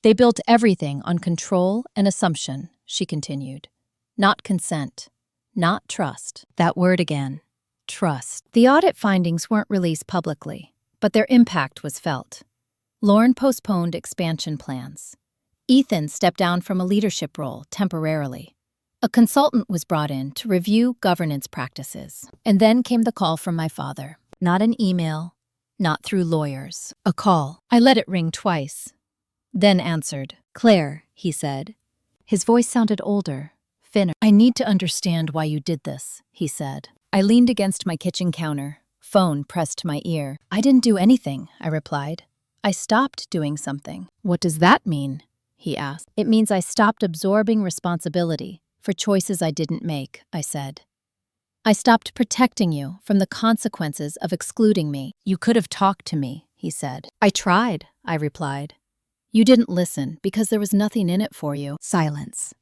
[SPEAKER 1] "They built everything on control and assumption," she continued. "Not consent, not trust." That word again, trust. The audit findings weren't released publicly, but their impact was felt. Lauren postponed expansion plans. Ethan stepped down from a leadership role temporarily. A consultant was brought in to review governance practices. And then came the call from my father. Not an email, not through lawyers. A call. I let it ring twice, then answered. "Claire," he said. His voice sounded older, thinner. "I need to understand why you did this," he said. I leaned against my kitchen counter, phone pressed to my ear. "I didn't do anything," I replied. "I stopped doing something." "What does that mean?" he asked. "It means I stopped absorbing responsibility for choices I didn't make," I said. "I stopped protecting you from the consequences of excluding me." "You could have talked to me," he said. "I tried," I replied. "You didn't listen because there was nothing in it for you." Silence.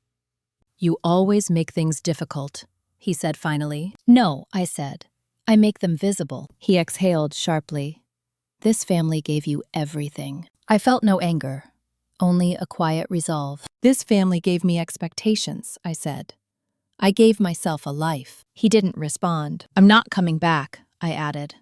[SPEAKER 1] "You always make things difficult," he said finally. "No," I said. "I make them visible." He exhaled sharply. "This family gave you everything." I felt no anger, only a quiet resolve. "This family gave me expectations," I said. "I gave myself a life." He didn't respond. "I'm not coming back," I added.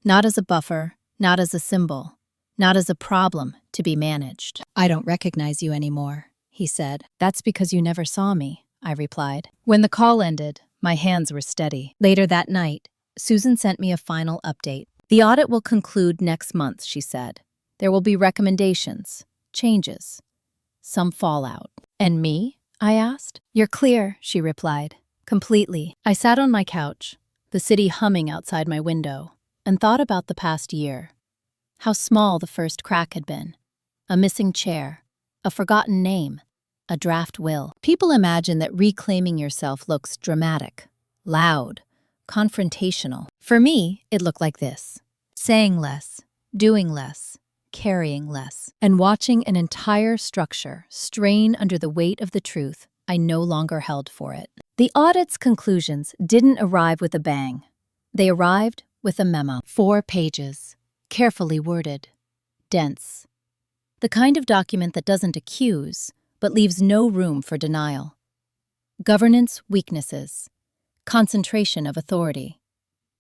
[SPEAKER 1] "Not as a buffer, not as a symbol, not as a problem to be managed." "I don't recognize you anymore," he said. "That's because you never saw me," I replied. When the call ended, my hands were steady. Later that night, Susan sent me a final update. "The audit will conclude next month," she said. "There will be recommendations, changes, some fallout." "And me?" I asked. "You're clear," she replied. "Completely." I sat on my couch, the city humming outside my window, and thought about the past year. How small the first crack had been. A missing chair, a forgotten name, a draft will. People imagine that reclaiming yourself looks dramatic, loud, confrontational. For me, it looked like this: saying less, doing less, carrying less, and watching an entire structure strain under the weight of the truth I no longer held for it. The audit's conclusions didn't arrive with a bang. They arrived with a memo. 4 pages, carefully worded, dense. The kind of document that doesn't accuse, but leaves no room for denial. Governance weaknesses, concentration of authority,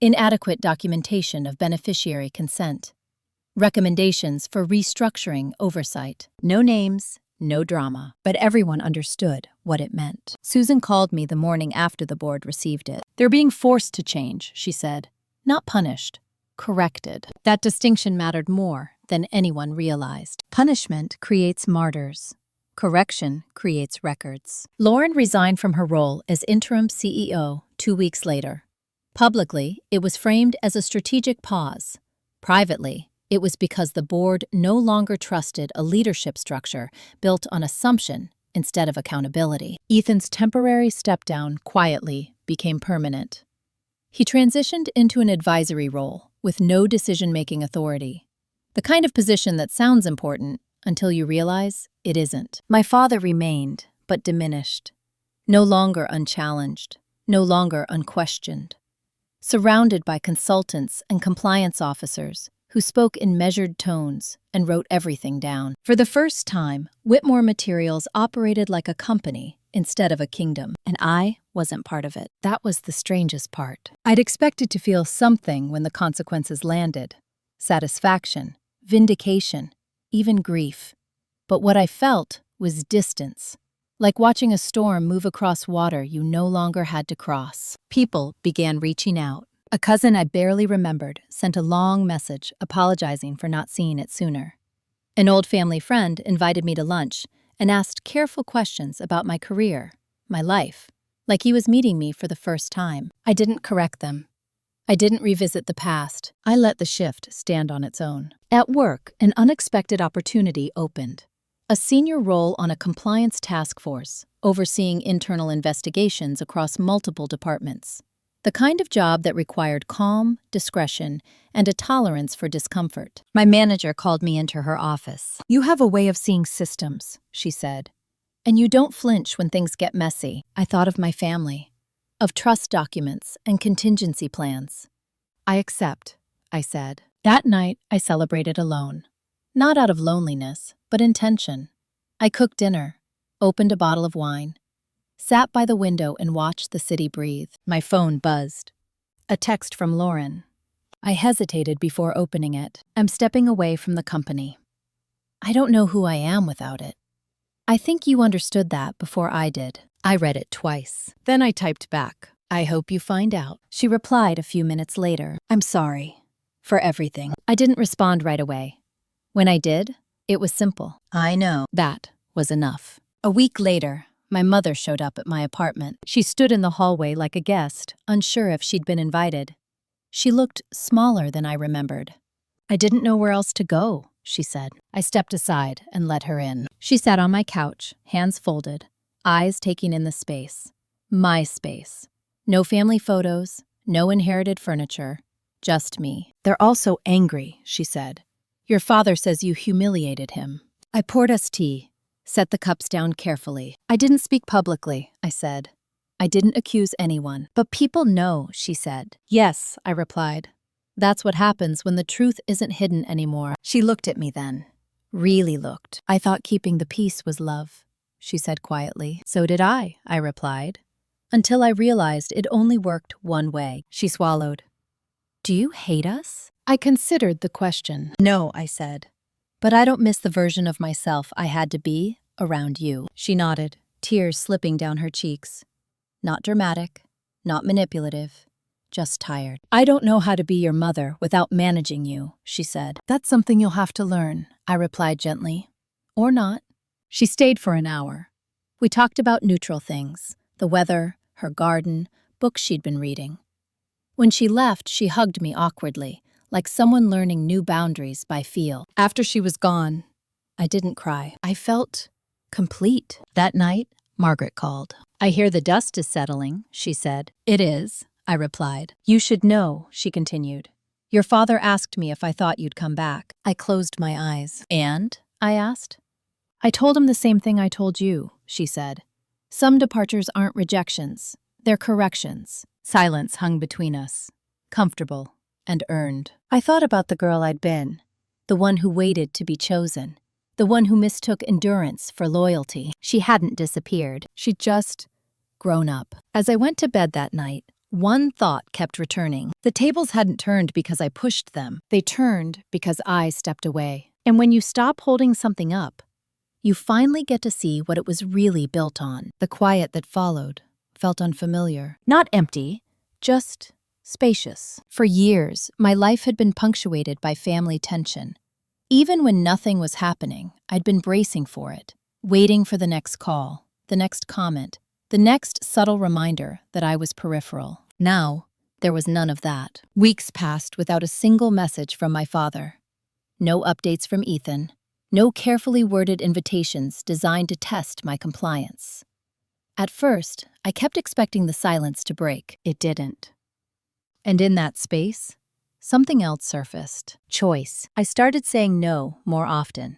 [SPEAKER 1] inadequate documentation of beneficiary consent, recommendations for restructuring oversight. No names, no drama, but everyone understood what it meant. Susan called me the morning after the board received it. "They're being forced to change," she said. "Not punished, corrected." That distinction mattered more than anyone realized. Punishment creates martyrs. Correction creates records. Lauren resigned from her role as interim CEO 2 weeks later. Publicly, it was framed as a strategic pause. Privately, it was because the board no longer trusted a leadership structure built on assumption instead of accountability. Ethan's temporary step-down quietly became permanent. He transitioned into an advisory role with no decision-making authority. The kind of position that sounds important until you realize it isn't. My father remained, but diminished. No longer unchallenged, no longer unquestioned. Surrounded by consultants and compliance officers who spoke in measured tones and wrote everything down. For the first time, Whitmore Materials operated like a company instead of a kingdom, and I wasn't part of it. That was the strangest part. I'd expected to feel something when the consequences landed. Satisfaction, vindication, even grief. But what I felt was distance, like watching a storm move across water you no longer had to cross. People began reaching out. A cousin I barely remembered sent a long message apologizing for not seeing it sooner. An old family friend invited me to lunch and asked careful questions about my career, my life, like he was meeting me for the first time. I didn't correct them. I didn't revisit the past. I let the shift stand on its own. At work, an unexpected opportunity opened. A senior role on a compliance task force, overseeing internal investigations across multiple departments. The kind of job that required calm, discretion, and a tolerance for discomfort. My manager called me into her office. "You have a way of seeing systems," she said. "And you don't flinch when things get messy." I thought of my family, of trust documents and contingency plans. "I accept," I said. That night, I celebrated alone. Not out of loneliness, but intention. I cooked dinner, opened a bottle of wine, sat by the window and watched the city breathe. My phone buzzed. A text from Lauren. I hesitated before opening it. "I'm stepping away from the company. I don't know who I am without it. I think you understood that before I did." I read it twice. Then I typed back, "I hope you find out." She replied a few minutes later, "I'm sorry for everything." I didn't respond right away. When I did, it was simple. "I know." That was enough. A week later, my mother showed up at my apartment. She stood in the hallway like a guest, unsure if she'd been invited. She looked smaller than I remembered. "I didn't know where else to go," she said. I stepped aside and let her in. She sat on my couch, hands folded, eyes taking in the space. My space. No family photos, no inherited furniture, just me. "They're all so angry," she said. "Your father says you humiliated him." I poured us tea, set the cups down carefully. "I didn't speak publicly," I said. "I didn't accuse anyone." "But people know," she said. "Yes," I replied. "That's what happens when the truth isn't hidden anymore." She looked at me then. Really looked. "I thought keeping the peace was love," she said quietly. "So did I replied. Until I realized it only worked one way. She swallowed. "Do you hate us?" I considered the question. "No," I said. "But I don't miss the version of myself I had to be around you." She nodded, tears slipping down her cheeks. Not dramatic, not manipulative, just tired. "I don't know how to be your mother without managing you," she said. "That's something you'll have to learn," I replied gently. "Or not." She stayed for an hour. We talked about neutral things, the weather, her garden, books she'd been reading. When she left, she hugged me awkwardly, like someone learning new boundaries by feel. After she was gone, I didn't cry. I felt complete. That night, Margaret called. "I hear the dust is settling," she said. "It is," I replied. "You should know," she continued. "Your father asked me if I thought you'd come back." I closed my eyes. "And?" I asked. "I told him the same thing I told you," she said. "Some departures aren't rejections, they're corrections." Silence hung between us, comfortable and earned. I thought about the girl I'd been, the one who waited to be chosen, the one who mistook endurance for loyalty. She hadn't disappeared. She'd just grown up. As I went to bed that night, one thought kept returning. The tables hadn't turned because I pushed them. They turned because I stepped away. And when you stop holding something up, you finally get to see what it was really built on. The quiet that followed felt unfamiliar. Not empty, just spacious. For years, my life had been punctuated by family tension. Even when nothing was happening, I'd been bracing for it, waiting for the next call, the next comment, the next subtle reminder that I was peripheral. Now, there was none of that. Weeks passed without a single message from my father. No updates from Ethan. No carefully worded invitations designed to test my compliance. At first, I kept expecting the silence to break. It didn't. And in that space, something else surfaced. Choice. I started saying no more often.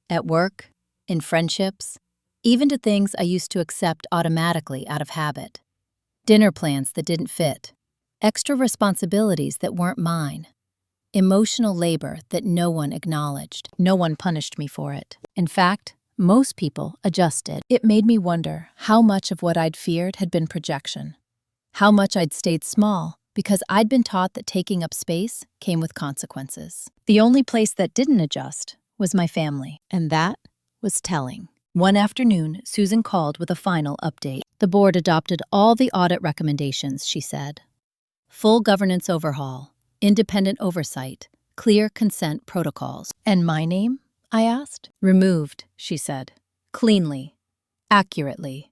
[SPEAKER 1] At work, in friendships, even to things I used to accept automatically out of habit. Dinner plans that didn't fit. Extra responsibilities that weren't mine. Emotional labor that no one acknowledged. No one punished me for it. In fact, most people adjusted. It made me wonder how much of what I'd feared had been projection. How much I'd stayed small because I'd been taught that taking up space came with consequences. The only place that didn't adjust was my family, and that was telling. One afternoon, Susan called with a final update. The board adopted all the audit recommendations, she said. Full governance overhaul, independent oversight, clear consent protocols. And my name? I asked. Removed, she said. Cleanly, accurately,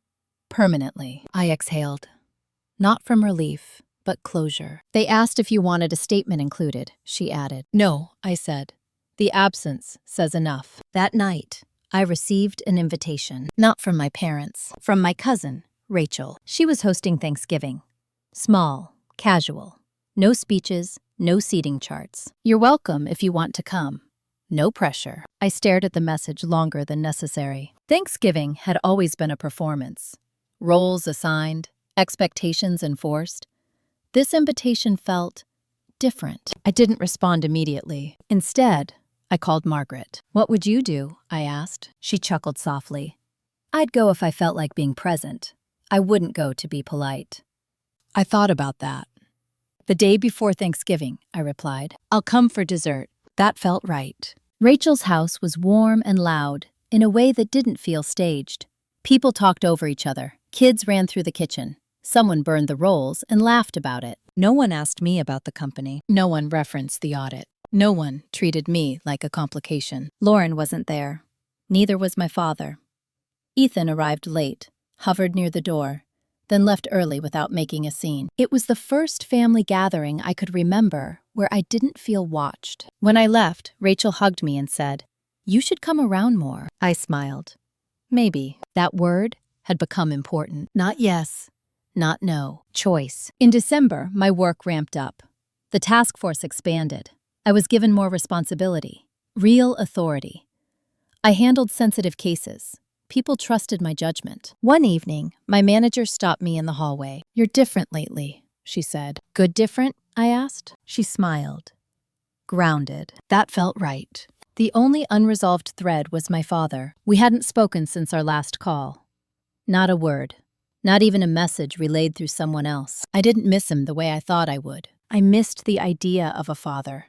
[SPEAKER 1] permanently. I exhaled. Not from relief, but closure. They asked if you wanted a statement included, she added.
[SPEAKER 2] No, I said. The absence says enough.
[SPEAKER 1] That night, I received an invitation, not from my parents, from my cousin, Rachel. She was hosting Thanksgiving. Small, casual. No speeches, no seating charts. You're welcome if you want to come. No pressure. I stared at the message longer than necessary. Thanksgiving had always been a performance. Roles assigned, expectations enforced. This invitation felt different.
[SPEAKER 2] I didn't respond immediately.
[SPEAKER 1] Instead, I called Margaret. What would you do? I asked. She chuckled softly. I'd go if I felt like being present. I wouldn't go to be polite.
[SPEAKER 2] I thought about that.
[SPEAKER 1] The day before Thanksgiving, I replied. I'll come for dessert.
[SPEAKER 2] That felt right.
[SPEAKER 1] Rachel's house was warm and loud, in a way that didn't feel staged. People talked over each other. Kids ran through the kitchen. Someone burned the rolls and laughed about it.
[SPEAKER 2] No one asked me about the company. No one referenced the audit. No one treated me like a complication.
[SPEAKER 1] Lauren wasn't there. Neither was my father. Ethan arrived late, hovered near the door, then left early without making a scene. It was the first family gathering I could remember where I didn't feel watched. When I left, Rachel hugged me and said, "You should come around more." I smiled. Maybe. That word had become important. Not yes, not no. Choice. In December, my work ramped up. The task force expanded. I was given more responsibility, real authority. I handled sensitive cases. People trusted my judgment. One evening, my manager stopped me in the hallway. "You're different lately," she said. "Good different?" I asked. She smiled. Grounded. That felt right. The only unresolved thread was my father. We hadn't spoken since our last call. Not a word. Not even a message relayed through someone else. I didn't miss him the way I thought I would. I missed the idea of a father.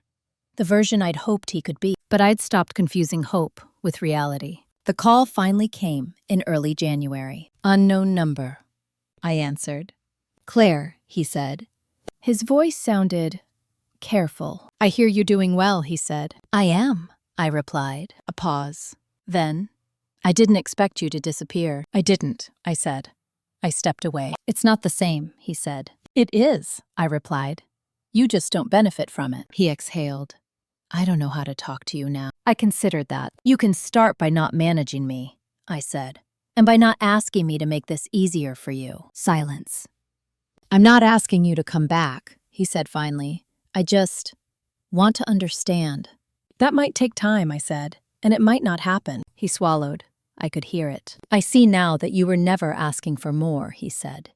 [SPEAKER 1] The version I'd hoped he could be. But I'd stopped confusing hope with reality. The call finally came in early January. "Unknown number," I answered. "Claire," he said. His voice sounded careful. "I hear you're doing well," he said. "I am," I replied. A pause. Then, "I didn't expect you to disappear." "I didn't," I said. I stepped away. "It's not the same," he said. "It is," I replied. "You just don't benefit from it." He exhaled. "I don't know how to talk to you now." I considered that. "You can start by not managing me," I said, "and by not asking me to make this easier for you." Silence. "I'm not asking you to come back," he said finally. "I just want to understand." "That might take time," I said, "and it might not happen." He swallowed. I could hear it. "I see now that you were never asking for more," he said.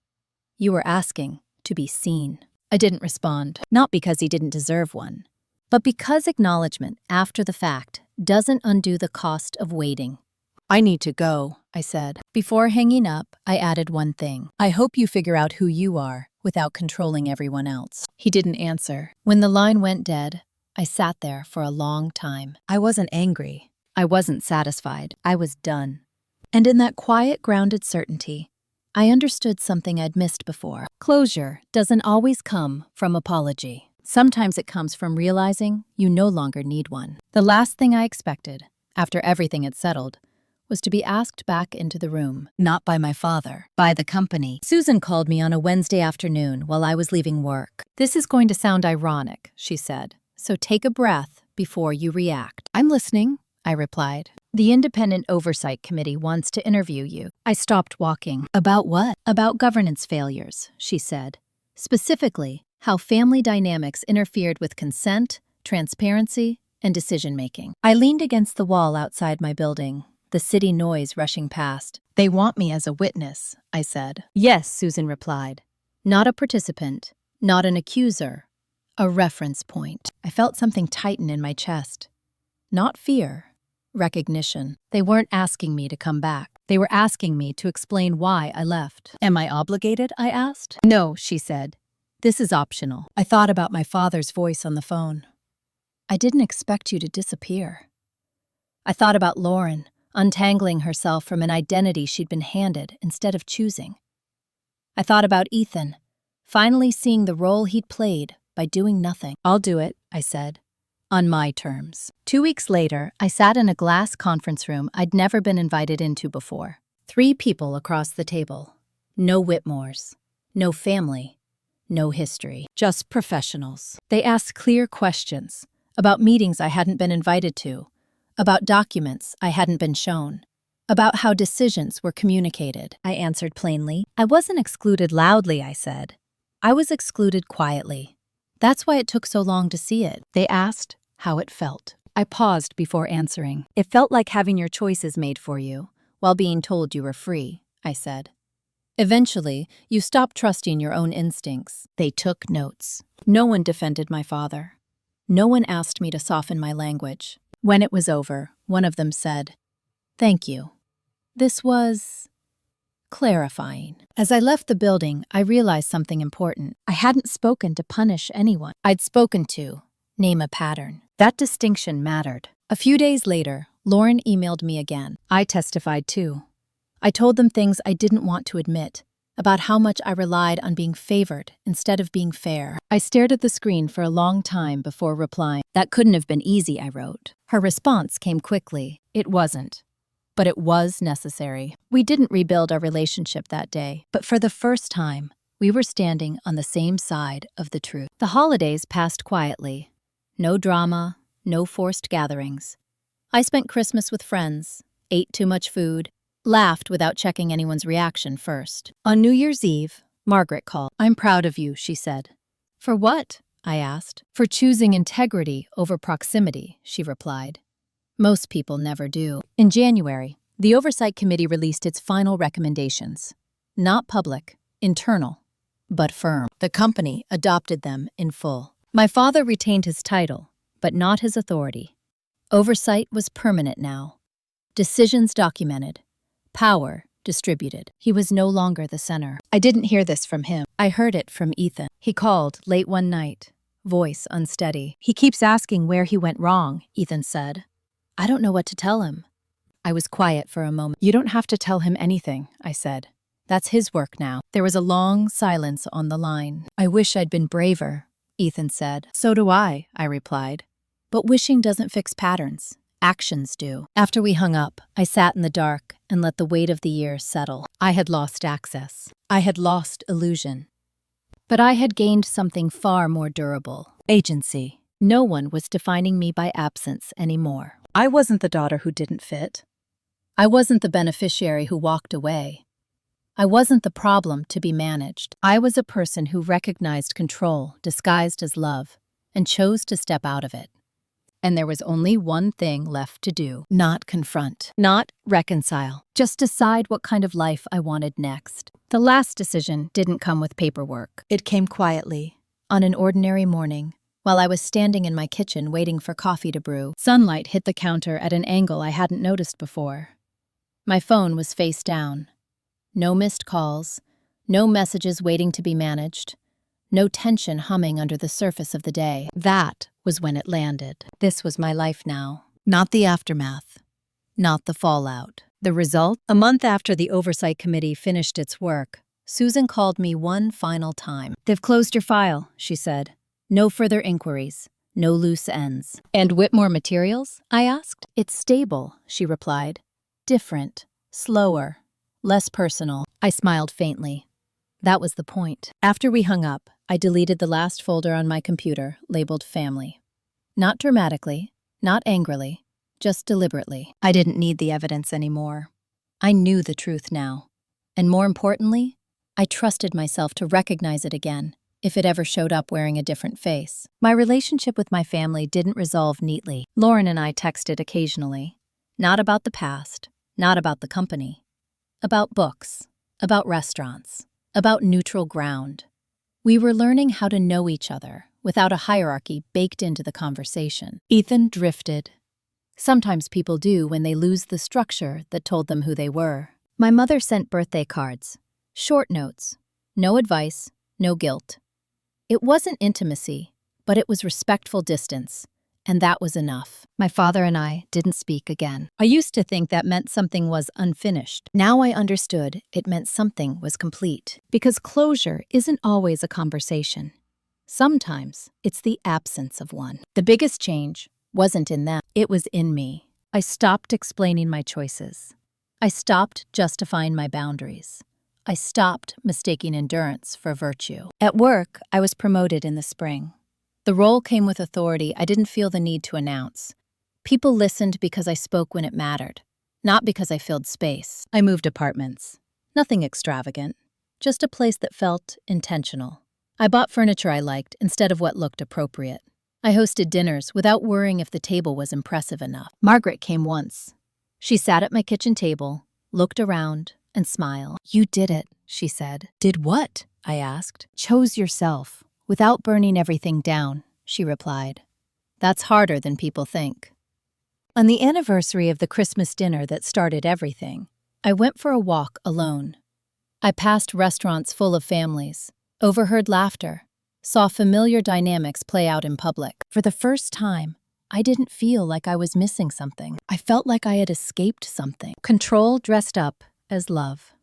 [SPEAKER 1] "You were asking to be seen." I didn't respond, not because he didn't deserve one, but because acknowledgement after the fact doesn't undo the cost of waiting. "I need to go," I said. Before hanging up, I added one thing. "I hope you figure out who you are without controlling everyone else." He didn't answer. When the line went dead, I sat there for a long time. I wasn't angry. I wasn't satisfied. I was done. And in that quiet, grounded certainty, I understood something I'd missed before. Closure doesn't always come from apology. Sometimes it comes from realizing you no longer need one. The last thing I expected, after everything had settled, was to be asked back into the room. Not by my father, by the company. Susan called me on a Wednesday afternoon while I was leaving work. "This is going to sound ironic," she said, "so take a breath before you react." "I'm listening," I replied. "The Independent Oversight Committee wants to interview you." I stopped walking. "About what?" "About governance failures," she said. "Specifically, how family dynamics interfered with consent, transparency, and decision-making." I leaned against the wall outside my building, the city noise rushing past. "They want me as a witness," I said. "Yes," Susan replied. "Not a participant, not an accuser, a reference point." I felt something tighten in my chest. Not fear, recognition. They weren't asking me to come back. They were asking me to explain why I left. "Am I obligated?" I asked. "No," she said. "This is optional." I thought about my father's voice on the phone. "I didn't expect you to disappear." I thought about Lauren, untangling herself from an identity she'd been handed instead of choosing. I thought about Ethan, finally seeing the role he'd played by doing nothing. "I'll do it," I said, "on my terms." 2 weeks later, I sat in a glass conference room I'd never been invited into before. 3 people across the table. No Whitmores. No family. no history.
[SPEAKER 2] Just professionals.
[SPEAKER 1] They asked clear questions about meetings I hadn't been invited to, about documents I hadn't been shown, about how decisions were communicated. I answered plainly. I wasn't excluded loudly, I said. I was excluded quietly. That's why it took so long to see it. They asked how it felt. I paused before answering. It felt like having your choices made for you, while being told you were free, I said. Eventually, you stopped trusting your own instincts. They took notes. No one defended my father. No one asked me to soften my language. When it was over, one of them said, "Thank you." This was clarifying. As I left the building, I realized something important. I hadn't spoken to punish anyone. I'd spoken to name a pattern. That distinction mattered. A few days later, Lauren emailed me again. I testified too. I told them things I didn't want to admit, about how much I relied on being favored instead of being fair. I stared at the screen for a long time before replying. That couldn't have been easy, I wrote. Her response came quickly. It wasn't. But it was necessary. We didn't rebuild our relationship that day, but for the first time, we were standing on the same side of the truth. The holidays passed quietly. No drama, no forced gatherings. I spent Christmas with friends, ate too much food, laughed without checking anyone's reaction first. On New Year's Eve, Margaret called. "I'm proud of you," she said. "For what?" I asked. "For choosing integrity over proximity," she replied. Most people never do. In January, the Oversight Committee released its final recommendations. Not public, internal, but firm. The company adopted them in full. My father retained his title, but not his authority. Oversight was permanent now. Decisions documented. Power distributed. He was no longer the center. I didn't hear this from him. I heard it from Ethan. He called late one night, voice unsteady. "He keeps asking where he went wrong," Ethan said. "I don't know what to tell him." I was quiet for a moment. "You don't have to tell him anything," I said. "That's his work now." There was a long silence on the line. "I wish I'd been braver," Ethan said. "So do I replied. "But wishing doesn't fix patterns. Actions do." After we hung up, I sat in the dark and let the weight of the year settle. I had lost access. I had lost illusion. But I had gained something far more durable. Agency. No one was defining me by absence anymore. I wasn't the daughter who didn't fit. I wasn't the beneficiary who walked away. I wasn't the problem to be managed. I was a person who recognized control disguised as love and chose to step out of it. And there was only one thing left to do. Not confront. Not reconcile. Just decide what kind of life I wanted next. The last decision didn't come with paperwork. It came quietly, on an ordinary morning, while I was standing in my kitchen waiting for coffee to brew. Sunlight hit the counter at an angle I hadn't noticed before. My phone was face down. No missed calls, no messages waiting to be managed, no tension humming under the surface of the day. That was when it landed. This was my life now. Not the aftermath. Not the fallout. The result? A month after the Oversight Committee finished its work, Susan called me one final time. "They've closed your file," she said. "No further inquiries. No loose ends." "And Whitmore Materials?" I asked. "It's stable," she replied. "Different. Slower. Less personal." I smiled faintly. That was the point. After we hung up, I deleted the last folder on my computer, labeled Family. Not dramatically, not angrily, just deliberately. I didn't need the evidence anymore. I knew the truth now. And more importantly, I trusted myself to recognize it again, if it ever showed up wearing a different face. My relationship with my family didn't resolve neatly. Lauren and I texted occasionally. Not about the past, not about the company. About books, about restaurants, about neutral ground. We were learning how to know each other without a hierarchy baked into the conversation. Ethan drifted. Sometimes people do when they lose the structure that told them who they were. My mother sent birthday cards, short notes, no advice, no guilt. It wasn't intimacy, but it was respectful distance, and that was enough. My father and I didn't speak again. I used to think that meant something was unfinished. Now I understood it meant something was complete. Because closure isn't always a conversation. Sometimes it's the absence of one. The biggest change wasn't in them, it was in me. I stopped explaining my choices. I stopped justifying my boundaries. I stopped mistaking endurance for virtue.
[SPEAKER 2] At work, I was promoted in the spring. The role came with authority I didn't feel the need to announce. People listened because I spoke when it mattered, not because I filled space. I moved apartments. Nothing extravagant, just a place that felt intentional. I bought furniture I liked instead of what looked appropriate. I hosted dinners without worrying if the table was impressive enough. Margaret came once. She sat at my kitchen table, looked around, and smiled. "You did it," she said. "Did what?" I asked. "Chose yourself, without burning everything down," she replied. "That's harder than people think." On the anniversary of the Christmas dinner that started everything, I went for a walk alone. I passed restaurants full of families, overheard laughter, saw familiar dynamics play out in public. For the first time, I didn't feel like I was missing something. I felt like I had escaped something. Control dressed up as love.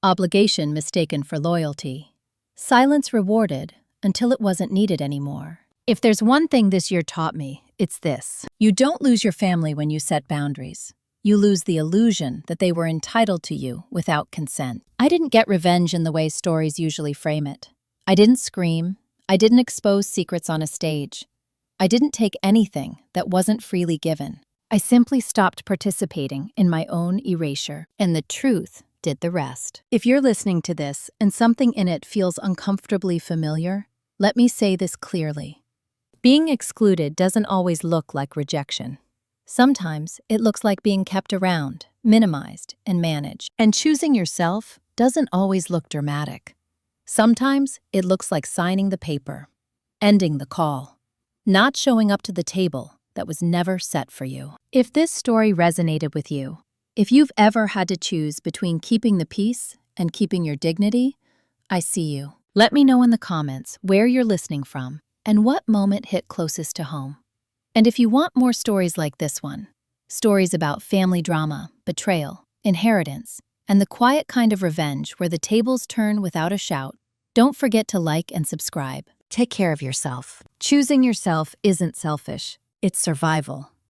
[SPEAKER 2] Obligation mistaken for loyalty. Silence rewarded until it wasn't needed anymore. If there's one thing this year taught me, it's this. You don't lose your family when you set boundaries. You lose the illusion that they were entitled to you without consent. I didn't get revenge in the way stories usually frame it. I didn't scream. I didn't expose secrets on a stage. I didn't take anything that wasn't freely given. I simply stopped participating in my own erasure, and the truth did the rest. If you're listening to this and something in it feels uncomfortably familiar, let me say this clearly. Being excluded doesn't always look like rejection. Sometimes it looks like being kept around, minimized, and managed. And choosing yourself doesn't always look dramatic. Sometimes it looks like signing the paper, ending the call, not showing up to the table that was never set for you. If this story resonated with you, if you've ever had to choose between keeping the peace and keeping your dignity, I see you. Let me know in the comments where you're listening from and what moment hit closest to home. And if you want more stories like this one, stories about family drama, betrayal, inheritance, and the quiet kind of revenge where the tables turn without a shout, don't forget to like and subscribe. Take care of yourself. Choosing yourself isn't selfish, it's survival.